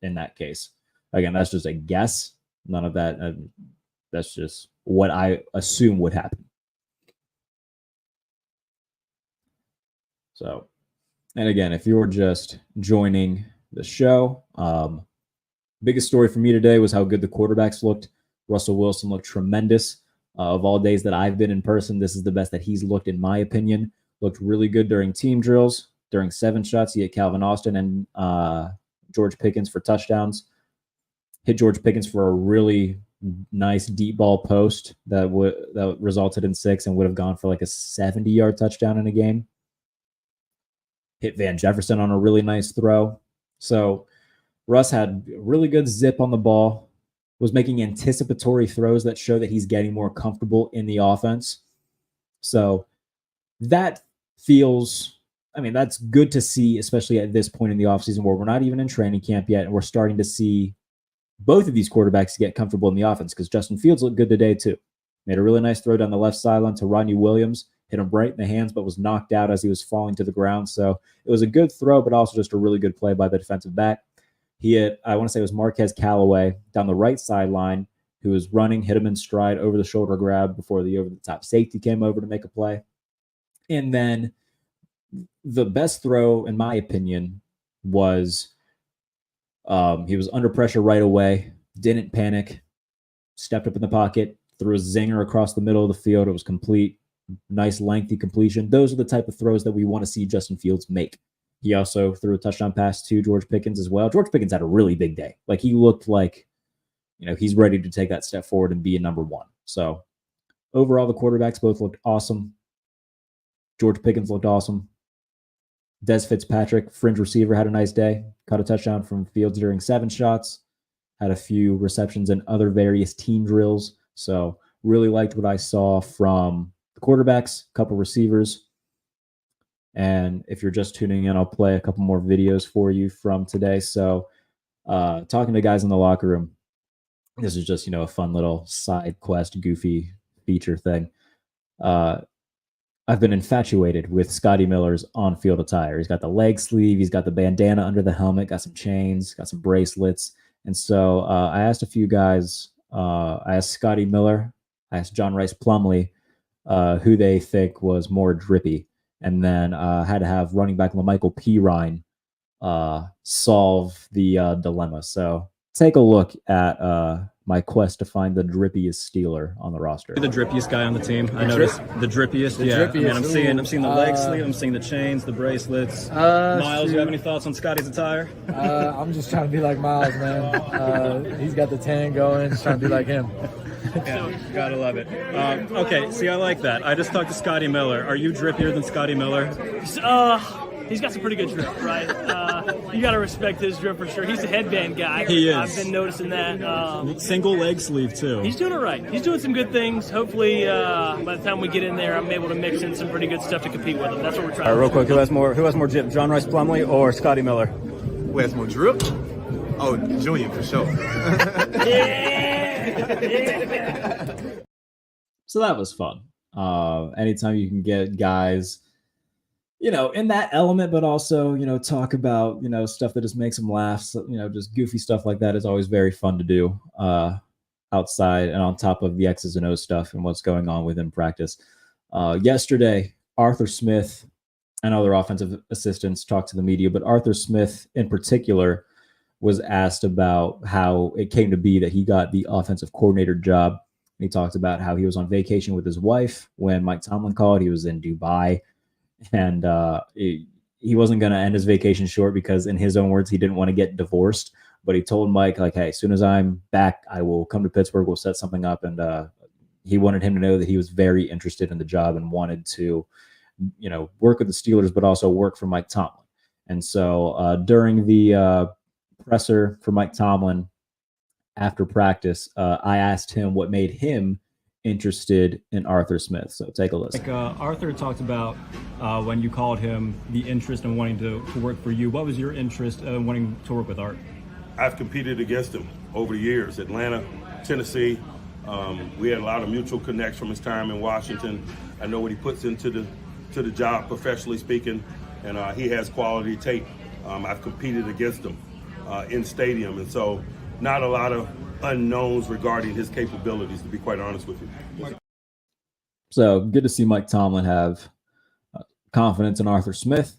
in that case. Again, that's just a guess. None of that. That's just what I assume would happen. So, and again, if you're just joining the show, biggest story for me today was how good the quarterbacks looked. Russell Wilson looked tremendous. Of all days that I've been in person, this is the best that he's looked, in my opinion. Looked really good during team drills. During 7 shots, he hit Calvin Austin and George Pickens for touchdowns. Hit George Pickens for a really nice deep ball post that resulted in 6 and would have gone for a 70-yard touchdown in a game. Hit Van Jefferson on a really nice throw. So Russ had really good zip on the ball. Was making anticipatory throws that show that he's getting more comfortable in the offense. So that feels, that's good to see, especially at this point in the offseason where we're not even in training camp yet, and we're starting to see both of these quarterbacks get comfortable in the offense because Justin Fields looked good today too. Made a really nice throw down the left sideline to Rodney Williams, hit him right in the hands, but was knocked out as he was falling to the ground. So it was a good throw, but also just a really good play by the defensive back. He hit, I want to say it was Marquez Callaway down the right sideline, who was running, hit him in stride over the shoulder grab before the over-the-top safety came over to make a play. And then the best throw, in my opinion, was he was under pressure right away, didn't panic, stepped up in the pocket, threw a zinger across the middle of the field. It was complete, nice lengthy completion. Those are the type of throws that we want to see Justin Fields make. He also threw a touchdown pass to George Pickens as well. George Pickens had a really big day. He looked like, he's ready to take that step forward and be a number 1. So overall, the quarterbacks both looked awesome. George Pickens looked awesome. Des Fitzpatrick, fringe receiver, had a nice day. Caught a touchdown from Fields during 7 shots. Had a few receptions in other various team drills. So really liked what I saw from the quarterbacks, a couple receivers. And if you're just tuning in, I'll play a couple more videos for you from today. So talking to guys in the locker room, this is just, a fun little side quest, goofy feature thing. I've been infatuated with Scotty Miller's on-field attire. He's got the leg sleeve. He's got the bandana under the helmet, got some chains, got some bracelets. And so I asked a few guys, I asked Scotty Miller, I asked John Rice Plumlee, who they think was more drippy. And then had to have running back LaMichael Pirine solve the dilemma. So take a look at my quest to find the drippiest Steeler on the roster. The drippiest guy on the team. I noticed the drippiest. I'm seeing the leg sleeve. I'm seeing the chains, the bracelets. Miles, you have any thoughts on Scotty's attire? I'm just trying to be like Miles, man. He's got the tan going. Just trying to be like him. Yeah, gotta love it. Okay, see, I like that. I just talked to Scotty Miller. Are you drippier than Scotty Miller? He's got some pretty good drip, right? You got to respect his drip for sure. He's a headband guy. He is. I've been noticing that. Single leg sleeve too. He's doing it right. He's doing some good things. Hopefully, by the time we get in there, I'm able to mix in some pretty good stuff to compete with him. That's what we're trying. All right, real quick, who has more drip, John Rice Plumlee or Scotty Miller? Who has more drip? Oh, Junior for sure. So that was fun. Anytime you can get guys, in that element, but also, talk about, stuff that just makes them laugh. So, just goofy stuff like that is always very fun to do outside and on top of the X's and O's stuff and what's going on within practice. Yesterday, Arthur Smith and other offensive assistants talked to the media, but Arthur Smith in particular was asked about how it came to be that he got the offensive coordinator job. He talked about how he was on vacation with his wife when Mike Tomlin called. He was in Dubai, and he wasn't going to end his vacation short because, in his own words, he didn't want to get divorced. But he told Mike, like, hey, as soon as I'm back, I will come to Pittsburgh. We'll set something up. And he wanted him to know that he was very interested in the job and wanted to, work with the Steelers, but also work for Mike Tomlin. And so during the presser for Mike Tomlin after practice, I asked him what made him interested in Arthur Smith. So take a listen. Arthur talked about when you called him the interest in wanting to work for you. What was your interest in wanting to work with Art? I've competed against him over the years. Atlanta, Tennessee. We had a lot of mutual connects from his time in Washington. I know what he puts into the job, professionally speaking, and he has quality tape. I've competed against him in stadium, and so not a lot of unknowns regarding his capabilities, to be quite honest with you. So good to see Mike Tomlin have confidence in Arthur Smith,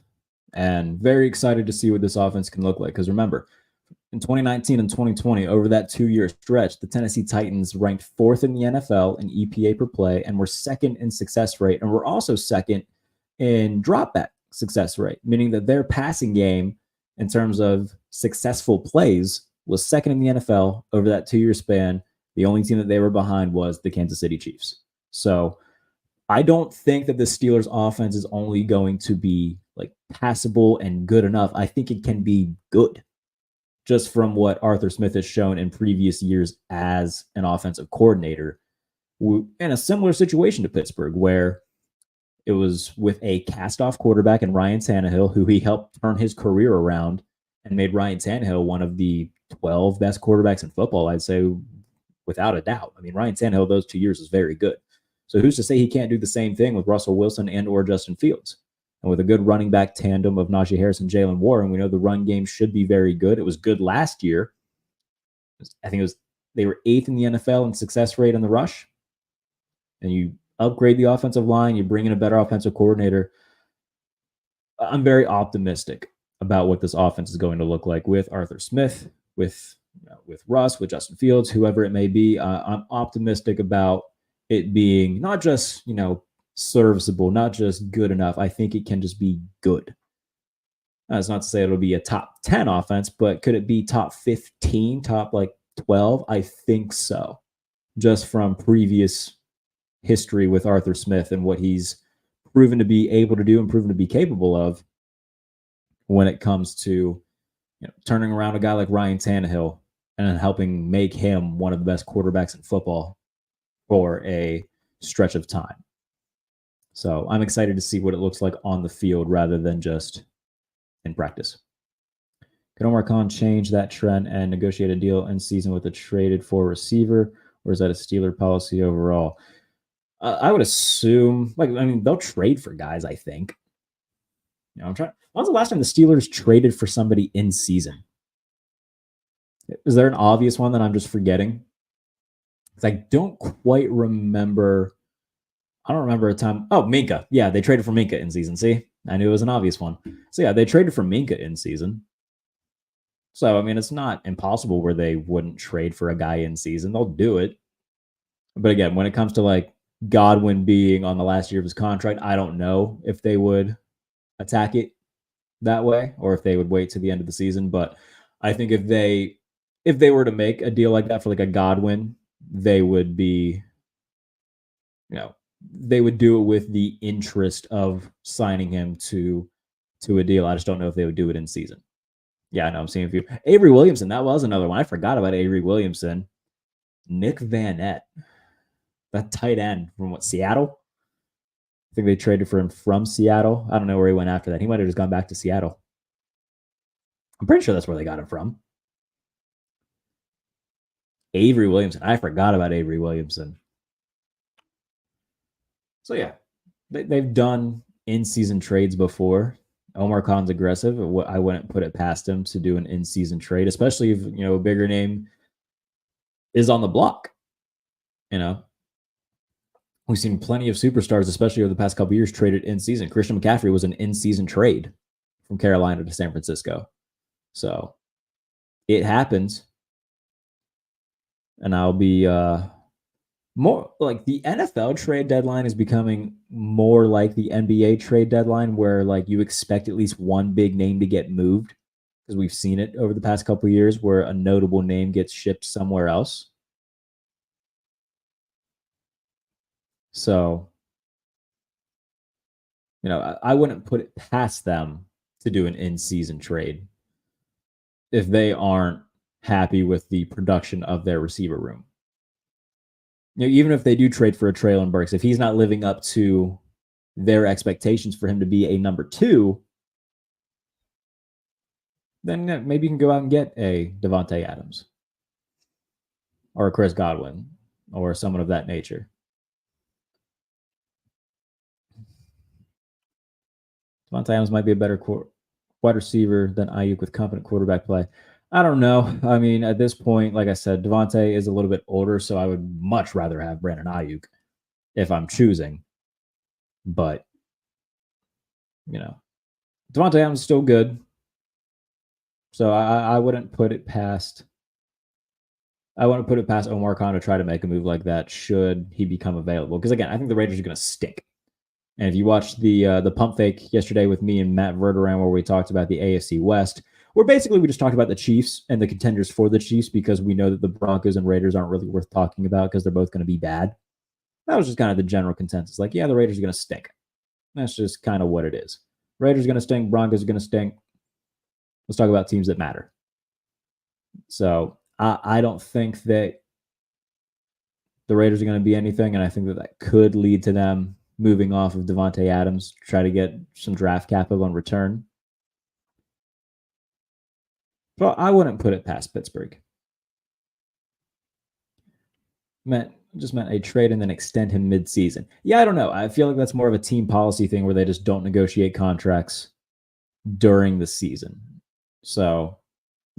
and very excited to see what this offense can look like. Because remember, in 2019 and 2020, over that 2-year stretch, the Tennessee Titans ranked 4th in the NFL in EPA per play and were 2nd in success rate, and were also 2nd in dropback success rate, meaning that their passing game in terms of successful plays was 2nd in the NFL over that 2-year span. The only team that they were behind was the Kansas City Chiefs. So I don't think that the Steelers offense is only going to be like passable and good enough. I think it can be good, just from what Arthur Smith has shown in previous years as an offensive coordinator in a similar situation to Pittsburgh, where it was with a cast-off quarterback in Ryan Tannehill, who he helped turn his career around and made Ryan Tannehill one of the 12 best quarterbacks in football, I'd say, without a doubt. I mean, Ryan Tannehill, those 2 years is very good. So who's to say he can't do the same thing with Russell Wilson and or Justin Fields? And with a good running back tandem of Najee Harris and Jalen Warren, we know the run game should be very good. It was good last year. I think they were 8th in the NFL in success rate in the rush. And you upgrade the offensive line, you bring in a better offensive coordinator. I'm very optimistic about what this offense is going to look like with Arthur Smith, with Russ, with Justin Fields, whoever it may be. I'm optimistic about it being not just, serviceable, not just good enough. I think it can just be good. That's not to say it'll be a top 10 offense, but could it be top 15, top 12? I think so. Just from previous history with Arthur Smith and what he's proven to be able to do and proven to be capable of when it comes to turning around a guy like Ryan Tannehill and helping make him one of the best quarterbacks in football for a stretch of time. So I'm excited to see what it looks like on the field rather than just in practice. Can Omar Khan change that trend and negotiate a deal in season with a traded for receiver, or is that a Steeler policy overall? I would assume, they'll trade for guys, I think. I'm trying. When's the last time the Steelers traded for somebody in season? Is there an obvious one that I'm just forgetting? Because I don't quite remember. I don't remember a time. Oh, Minka. Yeah, they traded for Minka in season. See, I knew it was an obvious one. So yeah, they traded for Minka in season. So, it's not impossible where they wouldn't trade for a guy in season. They'll do it. But again, when it comes to Godwin being on the last year of his contract, I don't know if they would attack it that way or if they would wait to the end of the season. But I think if they were to make a deal like that for a Godwin, they would be, they would do it with the interest of signing him to a deal. I just don't know if they would do it in season. Yeah, I know. I'm seeing a few. Avery Williamson, that was another one. I forgot about Avery Williamson. Nick Vanette, that tight end from Seattle? I think they traded for him from Seattle. I don't know where he went after that. He might have just gone back to Seattle. I'm pretty sure that's where they got him from. Avery Williamson. I forgot about Avery Williamson. So, yeah, they've done in-season trades before. Omar Khan's aggressive. I wouldn't put it past him to do an in-season trade, especially if, a bigger name is on the block. We've seen plenty of superstars, especially over the past couple of years, traded in season. Christian McCaffrey was an in-season trade from Carolina to San Francisco. So it happens. And I'll be more like the NFL trade deadline is becoming more like the NBA trade deadline, where like you expect at least one big name to get moved, because we've seen it over the past couple of years where a notable name gets shipped somewhere else. So, I wouldn't put it past them to do an in-season trade if they aren't happy with the production of their receiver room. Even if they do trade for a Treylon Burks, if he's not living up to their expectations for him to be a number 2, then maybe you can go out and get a Devontae Adams or a Chris Godwin or someone of that nature. Devontae Adams might be a better wide receiver than Ayuk with competent quarterback play. I don't know. I mean, at this point, like I said, Devontae is a little bit older, so I would much rather have Brandon Ayuk if I'm choosing. But, Devontae Adams is still good. So I wouldn't put it past. I want to put it past Omar Khan to try to make a move like that should he become available. Because again, I think the Raiders are going to stink. And if you watched the pump fake yesterday with me and Matt Verderam, where we talked about the AFC West, where basically we just talked about the Chiefs and the contenders for the Chiefs, because we know that the Broncos and Raiders aren't really worth talking about because they're both going to be bad. That was just kind of the general consensus. Like, yeah, the Raiders are going to stink. That's just kind of what it is. Raiders are going to stink. Broncos are going to stink. Let's talk about teams that matter. So I don't think that the Raiders are going to be anything, and I think that could lead to them moving off of Devontae Adams to try to get some draft capital in return. But I wouldn't put it past Pittsburgh. Just meant a trade and then extend him mid-season. Yeah, I don't know. I feel like that's more of a team policy thing where they just don't negotiate contracts during the season. So,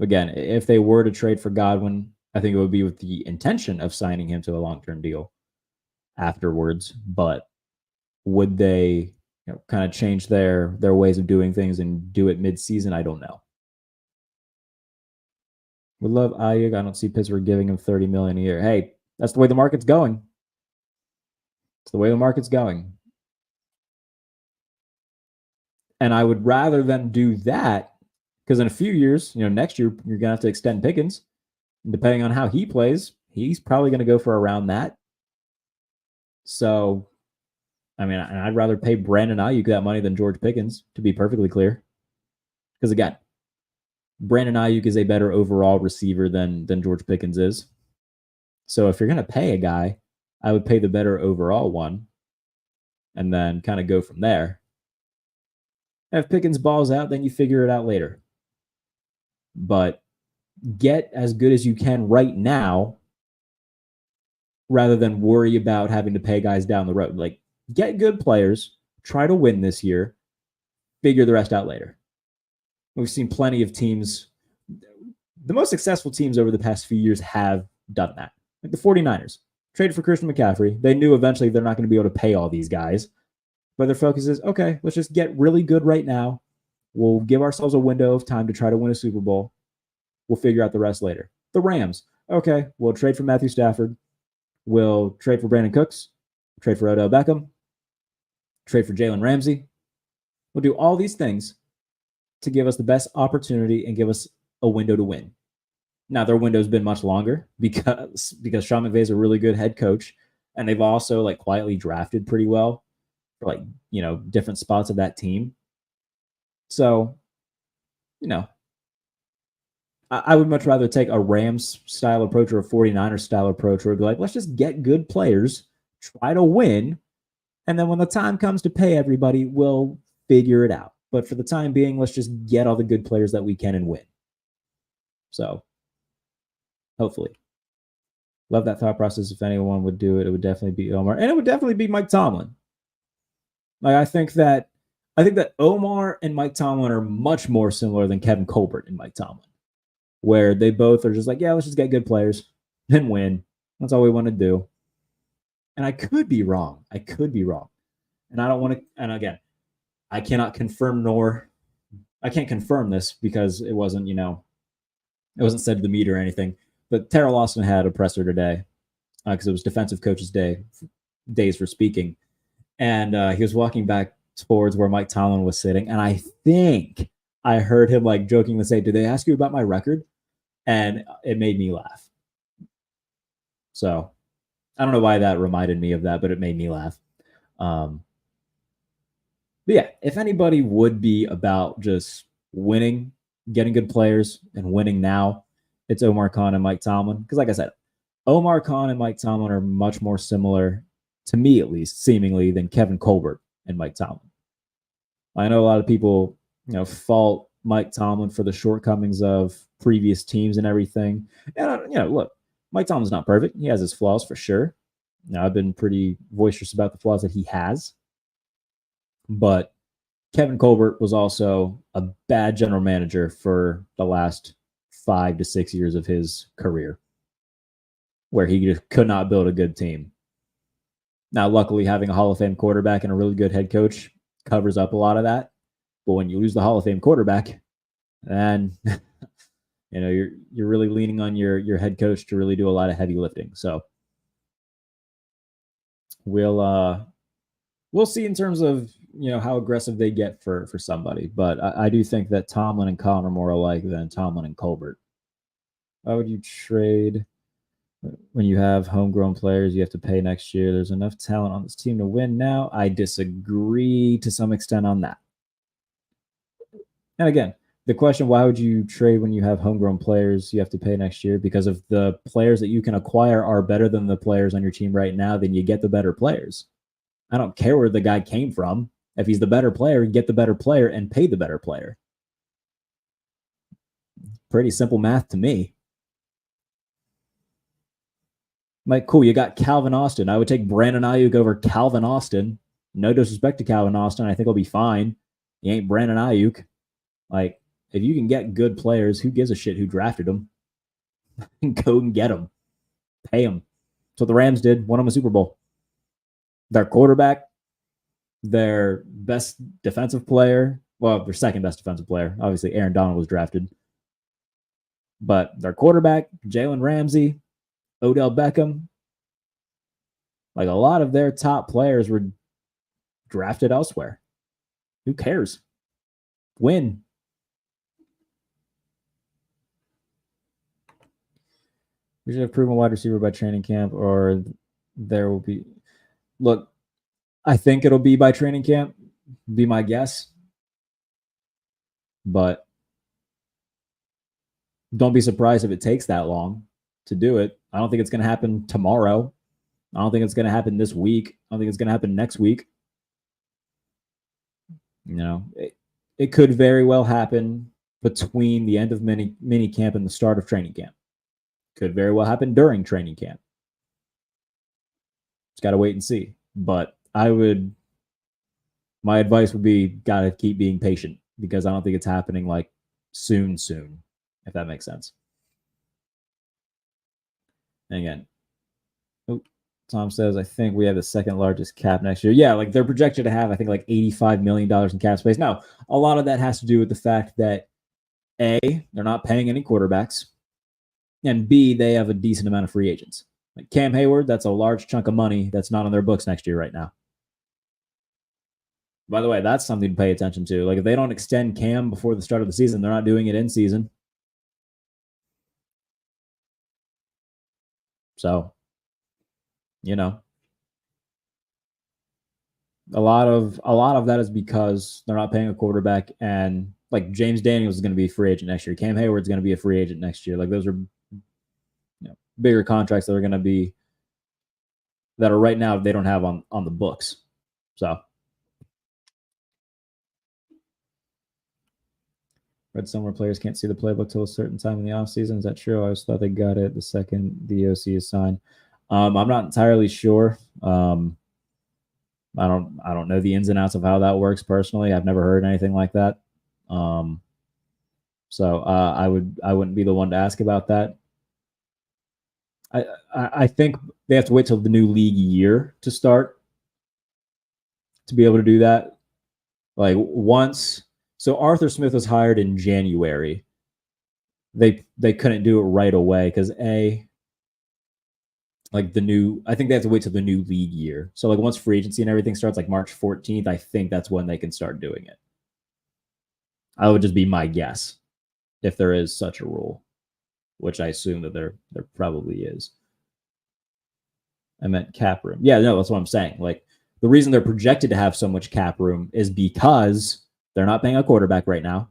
again, if they were to trade for Godwin, I think it would be with the intention of signing him to a long-term deal afterwards. But would they kind of change their ways of doing things and do it mid-season? I don't know. Would love Ayuk. I don't see Pittsburgh giving him $30 million a year. Hey, that's the way the market's going. It's the way the market's going. And I would rather them do that, because in a few years, next year, you're going to have to extend Pickens. And depending on how he plays, he's probably going to go for around that. So, I mean, I'd rather pay Brandon Ayuk that money than George Pickens, to be perfectly clear. Because again, Brandon Ayuk is a better overall receiver than George Pickens is. So if you're going to pay a guy, I would pay the better overall one and then kind of go from there. And if Pickens balls out, then you figure it out later. But get as good as you can right now rather than worry about having to pay guys down the road. Like, get good players, try to win this year, figure the rest out later. We've seen plenty of teams. The most successful teams over the past few years have done that. Like the 49ers traded for Christian McCaffrey. They knew eventually they're not going to be able to pay all these guys. But their focus is, okay, let's just get really good right now. We'll give ourselves a window of time to try to win a Super Bowl. We'll figure out the rest later. The Rams, okay, we'll trade for Matthew Stafford. We'll trade for Brandon Cooks. Trade for Odell Beckham. Trade for Jalen Ramsey. We'll do all these things to give us the best opportunity and give us a window to win. Now, their window's been much longer because Sean McVay's a really good head coach, and they've also quietly drafted pretty well for different spots of that team. So, I would much rather take a Rams style approach or a 49ers style approach where it'd be like, let's just get good players, try to win, and then when the time comes to pay everybody, we'll figure it out. But for the time being, let's just get all the good players that we can and win. So, hopefully. Love that thought process. If anyone would do it, it would definitely be Omar. And it would definitely be Mike Tomlin. Like, I think that Omar and Mike Tomlin are much more similar than Kevin Colbert and Mike Tomlin, where they both are just like, yeah, let's just get good players and win. That's all we want to do. And I could be wrong. And I don't want to, and again, I cannot confirm I can't confirm this because it wasn't, it wasn't said to the media or anything. But Terrell Austin had a presser today because it was defensive coach's days for speaking. And he was walking back towards where Mike Tomlin was sitting. And I think I heard him like jokingly say, did they ask you about my record? And it made me laugh. So I don't know why that reminded me of that, but it made me laugh. But yeah, if anybody would be about just winning, getting good players and winning now, it's Omar Khan and Mike Tomlin. Because like I said, Omar Khan and Mike Tomlin are much more similar, to me at least, seemingly, than Kevin Colbert and Mike Tomlin. I know a lot of people, fault Mike Tomlin for the shortcomings of previous teams and everything. And, look, Mike Tomlin's not perfect. He has his flaws for sure. Now, I've been pretty boisterous about the flaws that he has. But Kevin Colbert was also a bad general manager for the last 5 to 6 years of his career, where he just could not build a good team. Now, luckily, having a Hall of Fame quarterback and a really good head coach covers up a lot of that. But when you lose the Hall of Fame quarterback, then you're really leaning on your head coach to really do a lot of heavy lifting. So we'll see in terms of how aggressive they get for somebody. But I do think that Tomlin and Khan are more alike than Tomlin and Colbert. Why would you trade when you have homegrown players you have to pay next year? There's enough talent on this team to win now. I disagree to some extent on that. And again, the question, why would you trade when you have homegrown players you have to pay next year? Because if the players that you can acquire are better than the players on your team right now, then you get the better players. I don't care where the guy came from. If he's the better player, get the better player and pay the better player. Pretty simple math to me. Like, cool, you got Calvin Austin. I would take Brandon Ayuk over Calvin Austin. No disrespect to Calvin Austin. I think he'll be fine. He ain't Brandon Ayuk. Like, if you can get good players, who gives a shit who drafted them? Go and get them. Pay them. That's what the Rams did. Won them a Super Bowl. Their quarterback, their best defensive player, well, their second best defensive player. Obviously, Aaron Donald was drafted. But their quarterback, Jalen Ramsey, Odell Beckham, like a lot of their top players were drafted elsewhere. Who cares? Win. We should have proven wide receiver by training camp, or there will be. Look, I think it'll be by training camp, be my guess. But don't be surprised if it takes that long to do it. I don't think it's going to happen tomorrow. I don't think it's going to happen this week. I don't think it's going to happen next week. It could very well happen between the end of mini camp and the start of training camp. Could very well happen during training camp. Just got to wait and see. But my advice would be, got to keep being patient, because I don't think it's happening like soon, if that makes sense. And again, Tom says, I think we have the second largest cap next year. Yeah, like they're projected to have, I think, like $85 million in cap space. Now, a lot of that has to do with the fact that A, they're not paying any quarterbacks, and B, they have a decent amount of free agents. Like Cam Hayward, that's a large chunk of money that's not on their books next year right now. By the way, that's something to pay attention to. Like if they don't extend Cam before the start of the season, they're not doing it in season. So, a lot of that is because they're not paying a quarterback, and like James Daniels is going to be a free agent next year. Cam Hayward's going to be a free agent next year. Like those are bigger contracts that are going to be that are right now they don't have on the books. So read somewhere players can't see the playbook till a certain time in the offseason. Is that true? I always thought they got it the second the OC is signed. I'm not entirely sure. I don't know the ins and outs of how that works personally. I've never heard anything like that. So I wouldn't be the one to ask about that. I think they have to wait till the new league year to start to be able to do that. Like so Arthur Smith was hired in January. They couldn't do it right away because I think they have to wait till the new league year. So like once free agency and everything starts like March 14th, I think that's when they can start doing it. I would just be my guess if there is such a rule, which I assume that there probably is. I meant cap room. Yeah, no, that's what I'm saying. Like the reason they're projected to have so much cap room is because they're not paying a quarterback right now,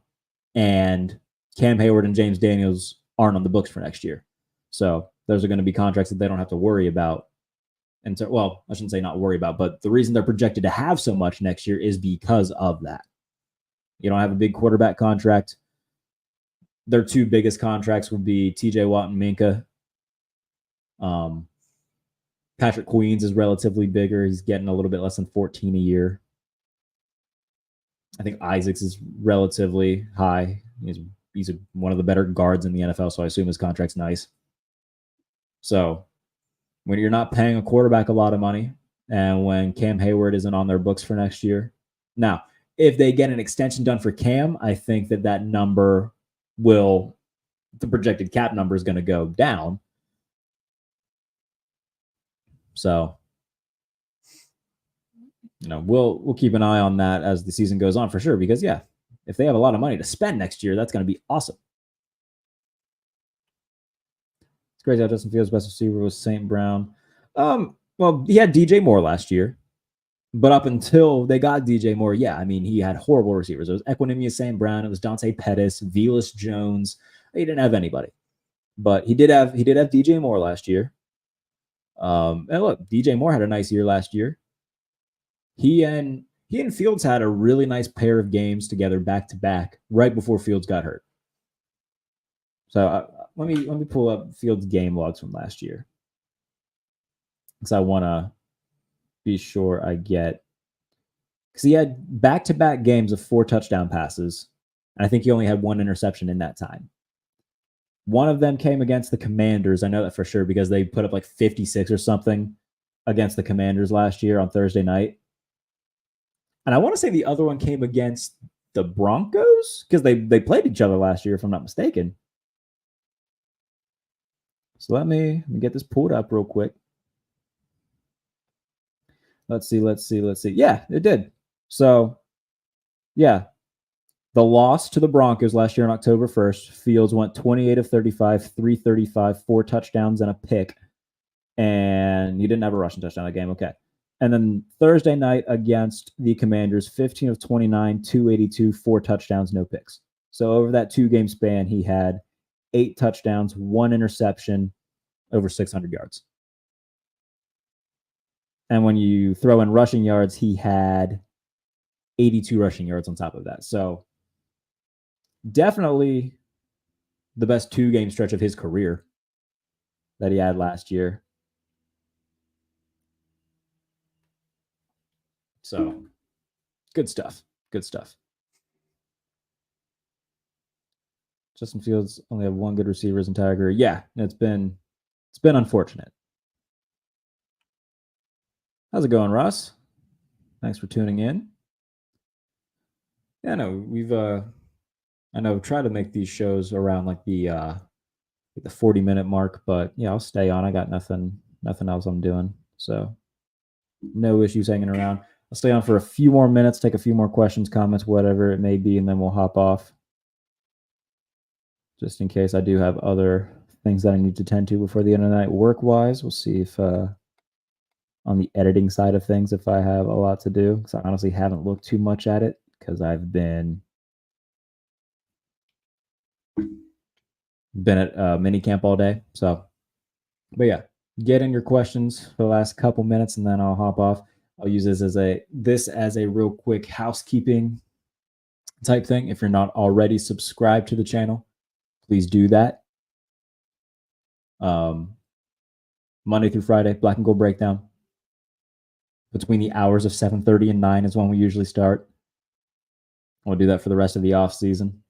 and Cam Hayward and James Daniels aren't on the books for next year. So those are going to be contracts that they don't have to worry about. And so, well, I shouldn't say not worry about, but the reason they're projected to have so much next year is because of that. You don't have a big quarterback contract. Their two biggest contracts would be TJ Watt and Minka. Patrick Queens is relatively bigger. He's getting a little bit less than 14 a year. I think Isaacs is relatively high. He's one of the better guards in the NFL, so I assume his contract's nice. So when you're not paying a quarterback a lot of money, and when Cam Hayward isn't on their books for next year. Now, if they get an extension done for Cam, I think that number the projected cap number is going to go down. So, we'll keep an eye on that as the season goes on for sure, because if they have a lot of money to spend next year, that's going to be awesome. It's crazy how Justin Fields' best receiver was St. Brown. Well, he had DJ Moore last year, but up until they got DJ Moore, he had horrible receivers. It was Equinemius St. Brown, it was Dante Pettis, Velus Jones. He didn't have anybody, but he did have DJ Moore last year. And look, DJ Moore had a nice year last year. He and Fields had a really nice pair of games together back to back right before Fields got hurt. So let me pull up Fields' game logs from last year, because I want to be sure I get, because he had back to back games of 4 touchdown passes, and I think he only had 1 interception in that time. One of them came against the Commanders. I know that for sure because they put up like 56 or something against the Commanders last year on Thursday night. And I want to say the other one came against the Broncos because they played each other last year, if I'm not mistaken. So let me get this pulled up real quick. Let's see. Yeah, it did. So, the loss to the Broncos last year on October 1st, Fields went 28 of 35, 335, 4 touchdowns and a pick. And he didn't have a rushing touchdown that game. Okay. And then Thursday night against the Commanders, 15 of 29, 282, 4 touchdowns, no picks. So over that 2-game span, he had 8 touchdowns, 1 interception, over 600 yards. And when you throw in rushing yards, he had 82 rushing yards on top of that. So definitely the best 2-game stretch of his career that he had last year. So good stuff. Justin Fields only had 1 good receiver his entire career. Yeah, it's been unfortunate. How's it going, Russ? Thanks for tuning in. Yeah, no, we've tried to make these shows around like the 40-minute mark, but I'll stay on. I got nothing else I'm doing, so no issues hanging around. I'll stay on for a few more minutes, take a few more questions, comments, whatever it may be, and then we'll hop off. Just in case I do have other things that I need to tend to before the end of the night work-wise. We'll see if on the editing side of things, if I have a lot to do, because I honestly haven't looked too much at it because I've been Been at minicamp all day. So, but yeah, get in your questions for the last couple minutes, and then I'll hop off. I'll use this as a real quick housekeeping type thing. If you're not already subscribed to the channel, please do that. Monday through Friday, Black and Gold Breakdown. Between the hours of 7:30 and 9 is when we usually start. We'll do that for the rest of the off season.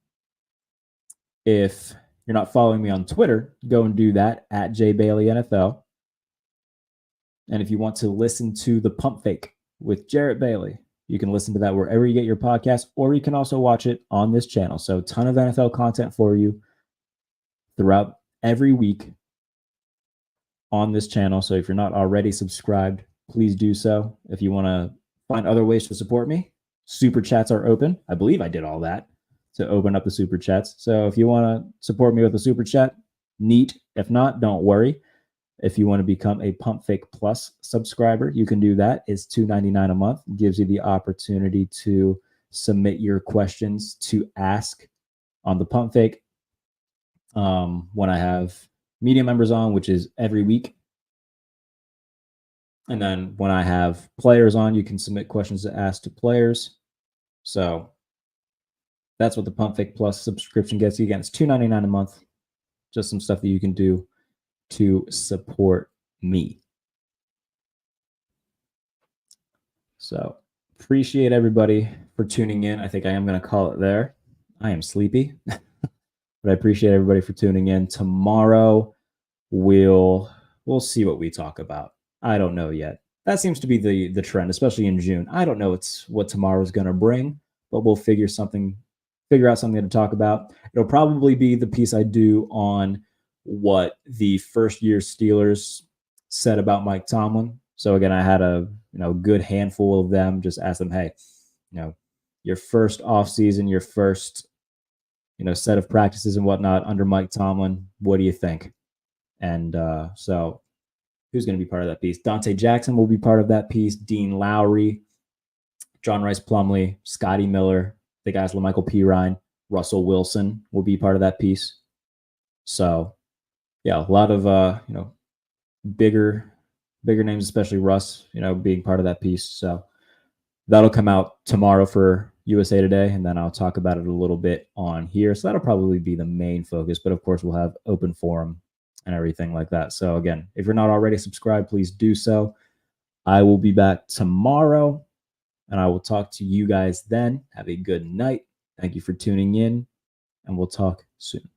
If you're not following me on Twitter, go and do that at JBaileyNFL. And if you want to listen to the Pump Fake with Jarrett Bailey, you can listen to that wherever you get your podcast, or you can also watch it on this channel. So a ton of NFL content for you throughout every week on this channel. So if you're not already subscribed, please do so. If you want to find other ways to support me, super chats are open. I believe I did all that to open up the super chats. So if you want to support me with a super chat, neat. If not, don't worry. If you want to become a Pump Fake Plus subscriber, you can do that. It's $2.99 a month. It gives you the opportunity to submit your questions to ask on the Pump Fake. When I have media members on, which is every week. And then when I have players on, you can submit questions to ask to players. So that's what the Pump Fake Plus subscription gets you. Again, it's $2.99 a month. Just some stuff that you can do to support me. So appreciate everybody for tuning in. I think I am going to call it there. I am sleepy, but I appreciate everybody for tuning in. Tomorrow we'll see what we talk about. I don't know yet. That seems to be the trend, especially in June. I don't know what tomorrow's going to bring, but we'll figure out something to talk about. It'll probably be the piece I do on what the first year Steelers said about Mike Tomlin. So again, I had a good handful of them. Just ask them, hey, your first offseason, your first set of practices and whatnot under Mike Tomlin. What do you think? And so who's going to be part of that piece? Dante Jackson will be part of that piece. Dean Lowry, John Rice Plumlee, Scotty Miller, the guys LaMichael Pirine, Russell Wilson will be part of that piece. So yeah, a lot of bigger names, especially Russ, being part of that piece. So that'll come out tomorrow for USA Today, and then I'll talk about it a little bit on here. So that'll probably be the main focus, but of course we'll have open forum and everything like that. So again, if you're not already subscribed, please do so. I will be back tomorrow, and I will talk to you guys then. Have a good night. Thank you for tuning in, and we'll talk soon.